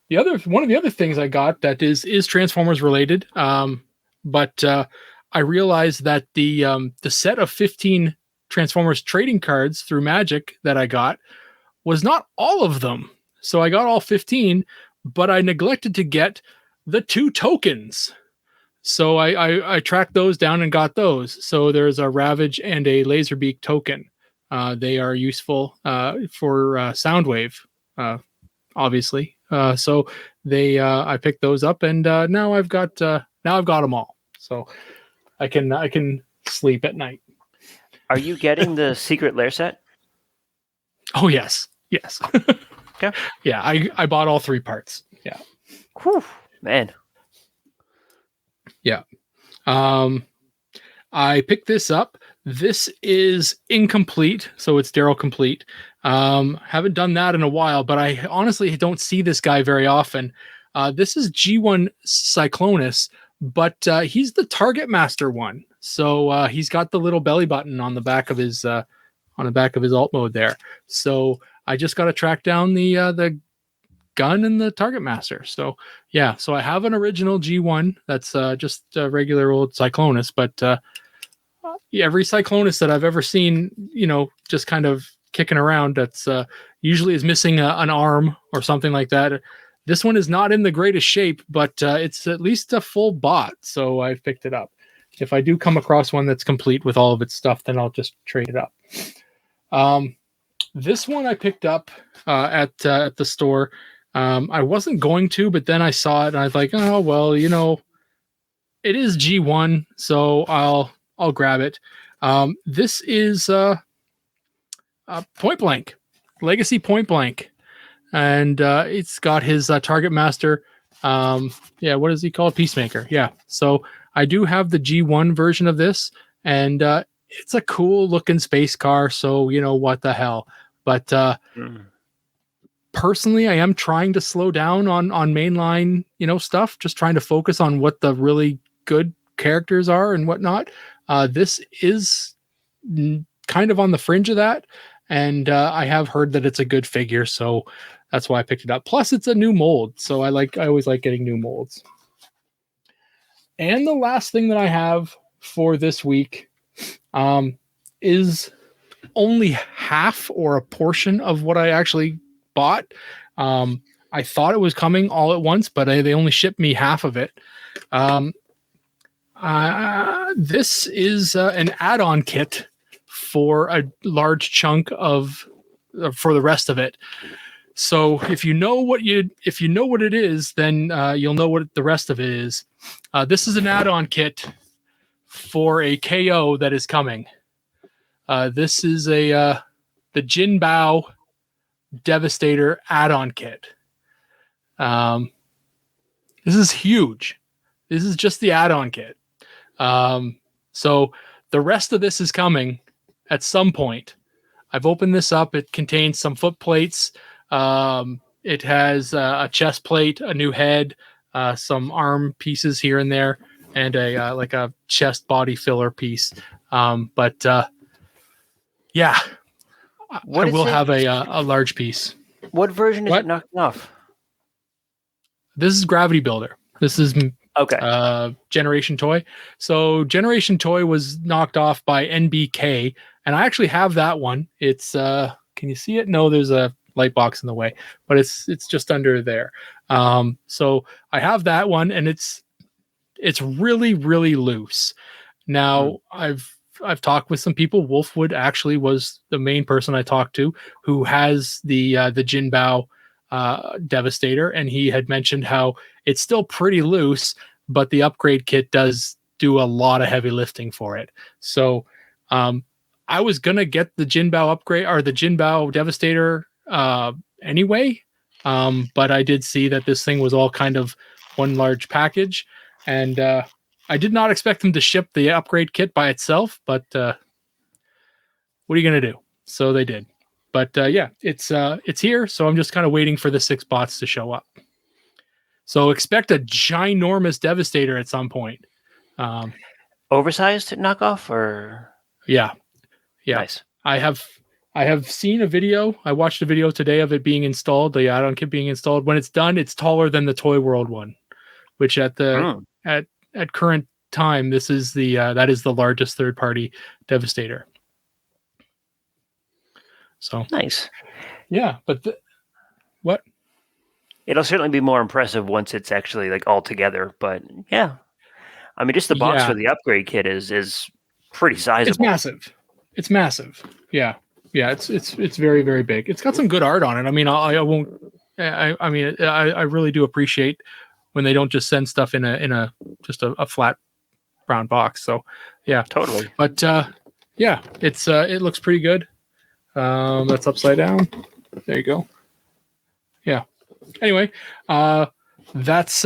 of the other things I got that is Transformers related, but I realized that the set of 15 Transformers trading cards through Magic that I got was not all of them. So I got all 15, but I neglected to get the 2 tokens. So I tracked those down and got those. So there's a Ravage and a Laserbeak token. They are useful for Soundwave. Obviously, so I picked those up, and now I've got them all, so I can sleep at night. Are you getting the Secret Lair set? Oh yes. Okay. Yeah, I bought all 3 parts. Yeah. Whew, man. Yeah. I picked this up. This is incomplete, so it's Daryl complete. Haven't done that in a while, but I honestly don't see this guy very often. This is G1 Cyclonus, but he's the Target Master one. So he's got the little belly button on the back of his alt mode there. So I just got to track down the gun and the Target Master. So yeah, so I have an original G1 that's just a regular old Cyclonus, but every Cyclonus that I've ever seen, just kind of kicking around, that's usually is missing an arm or something like that. This one is not in the greatest shape, but it's at least a full bot, so I've picked it up. If I do come across one that's complete with all of its stuff, then I'll just trade it up. This one I picked up at the store. I wasn't going to, but then I saw it and I was like, oh well, it is G1, so I'll grab it. This is Point Blank, Legacy Point Blank, and it's got his Target Master. What is he called? Peacemaker. Yeah. So I do have the G1 version of this, and it's a cool looking space car. So what the hell? But personally, I am trying to slow down on mainline stuff. Just trying to focus on what the really good characters are and whatnot. This is kind of on the fringe of that, and I have heard that it's a good figure, so that's why I picked it up. Plus, it's a new mold, so I always like getting new molds. And the last thing that I have for this week is only half or a portion of what I actually bought. I thought it was coming all at once, but they only shipped me half of it. This is an add-on kit for a large chunk for the rest of it. So if you know what it is, then you'll know what the rest of it is. This is an add-on kit for a KO that is coming. This is the Jin Bao Devastator add-on kit. This is huge. This is just the add-on kit. So the rest of this is coming at some point. I've opened this up. It contains some foot plates. It has a chest plate, a new head, some arm pieces here and there, and a like a chest body filler piece. But yeah, I will have a large piece. What version is it knocking off? This is Gravity Builder. This is okay. Generation Toy. So Generation Toy was knocked off by NBK, and I actually have that one. It's can you see it? No, there's a light box in the way, but it's just under there. So I have that one, and it's really, really loose. Now I've talked with some people. Wolfwood actually was the main person I talked to who has the Jinbao Devastator, and he had mentioned how it's still pretty loose, but the upgrade kit does do a lot of heavy lifting for it. So I was gonna get the Jinbao upgrade or the Jinbao Devastator anyway, but I did see that this thing was all kind of one large package, and I did not expect them to ship the upgrade kit by itself, but what are you gonna do? So they did. But yeah, it's here, so I'm just kind of waiting for the 6 bots to show up. So expect a ginormous Devastator at some point. Oversized knockoff, or yeah. Nice. I have seen a video. I watched a video today of it being installed, the add-on kit being installed. When it's done, it's taller than the Toy World one, which at current time, this is that is the largest third-party Devastator. So nice. Yeah, but what? It'll certainly be more impressive once it's actually like all together. But yeah, I mean, just the box for the upgrade kit is pretty sizable. It's massive. Yeah. It's very, very big. It's got some good art on it. I mean, I won't. I really do appreciate when they don't just send stuff in a just a flat brown box. So yeah, totally. But yeah, it looks pretty good. That's upside down. There you go. Yeah. Anyway, that's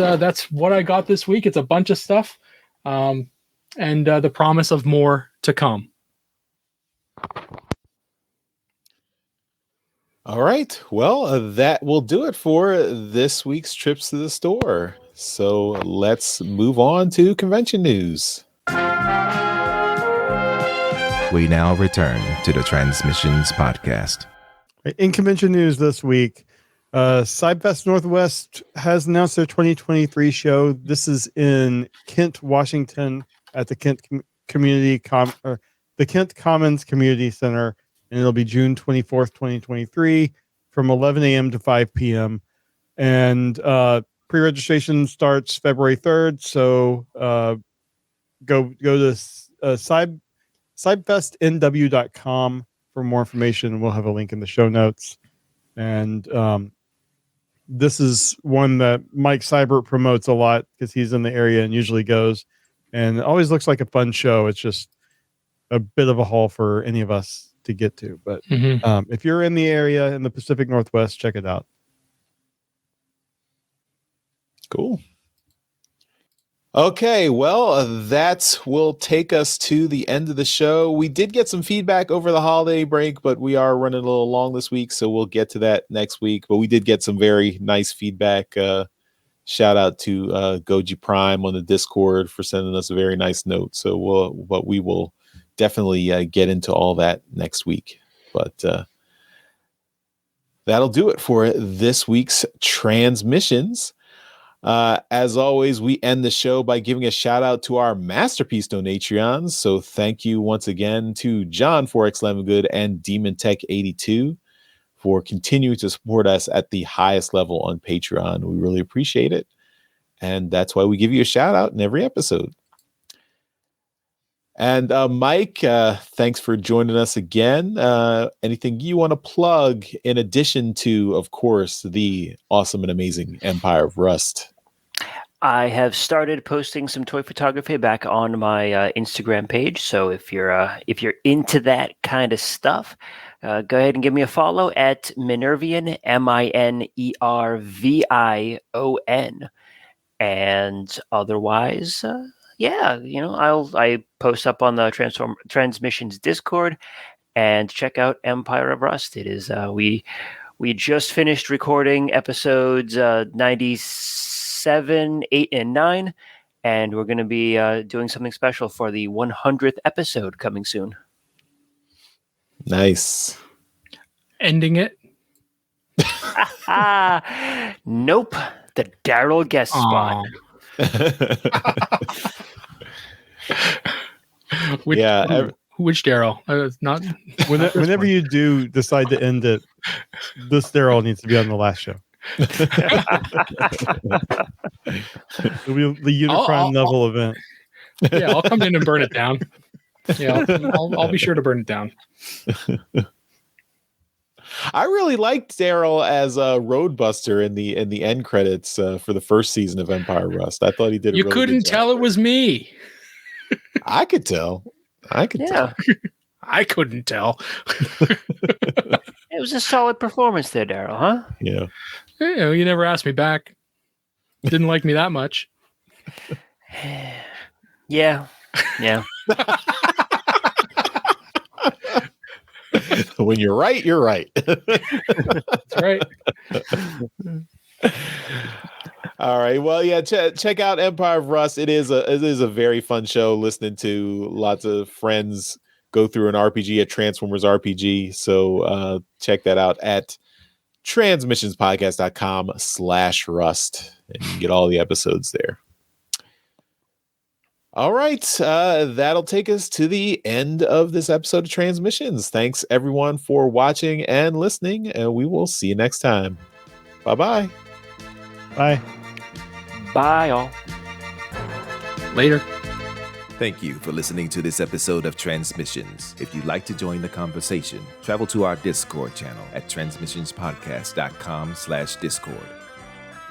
what I got this week. It's a bunch of stuff, and the promise of more to come. All right. Well, that will do it for this week's trips to the store. So let's move on to convention news. We now return to the Transmissions podcast. In convention news this week, SciFest Northwest has announced their 2023 show. This is in Kent, Washington, at the Kent the Kent Commons Community Center, and it'll be June 24th, 2023, from 11 a.m. to 5 p.m. And pre-registration starts February 3rd. So go to SciFestNW.com for more information. We'll have a link in the show notes. And this is one that Mike Seibert promotes a lot because he's in the area and usually goes. And it always looks like a fun show. It's just a bit of a haul for any of us to get to. But if you're in the area in the Pacific Northwest, check it out. Cool. Okay, well, that will take us to the end of the show. We did get some feedback over the holiday break, but we are running a little long this week, so we'll get to that next week. But we did get some very nice feedback. Shout out to Goji Prime on the Discord for sending us a very nice note. So we will definitely get into all that next week. But that'll do it for this week's Transmissions. As always, we end the show by giving a shout out to our Masterpiece Donatreons. So thank you once again to John 4X11Good and Demon Tech 82 for continuing to support us at the highest level on Patreon. We really appreciate it. And that's why we give you a shout out in every episode. And Mike, thanks for joining us again. Anything you want to plug in addition to, of course, the awesome and amazing Empire of Rust? I have started posting some toy photography back on my Instagram page. So if you're into that kind of stuff, go ahead and give me a follow at Minervion, Minervion. And otherwise, I post up on the Transmissions Discord and check out Empire of Rust. It is we just finished recording episodes 97, 8, and 9, and we're going to be doing something special for the 100th episode coming soon. Nice. Ending it. Nope. The Daryl guest spot. Which Daryl? Not whenever you do decide to end it, this Daryl needs to be on the last show. It'll be the Unicron level event. Yeah, I'll come in and burn it down. Yeah, I'll be sure to burn it down. I really liked Daryl as a Roadbuster in the end credits for the first season of Empire Rust. I thought he did. You couldn't tell it was me. I could tell. Tell. I couldn't tell. It was a solid performance there, Daryl, huh? Yeah. You never asked me back. Didn't like me that much. Yeah. When you're right, you're right. That's right. All right. Well, yeah. Check out Empire of Rust. It is a very fun show. Listening to lots of friends go through an RPG at Transformers RPG. So check that out at transmissionspodcast.com/rust, and you can get all the episodes there. All right. That'll take us to the end of this episode of Transmissions. Thanks everyone for watching and listening, and we will see you next time. Bye-bye. Bye. Bye, all. Later. Thank you for listening to this episode of Transmissions. If you'd like to join the conversation, travel to our Discord channel at transmissionspodcast.com/Discord.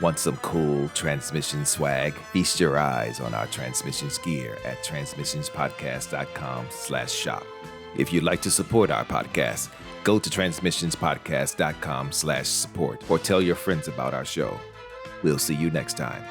Want some cool transmission swag? Feast your eyes on our transmissions gear at transmissionspodcast.com/shop. If you'd like to support our podcast, go to transmissionspodcast.com/support or tell your friends about our show. We'll see you next time.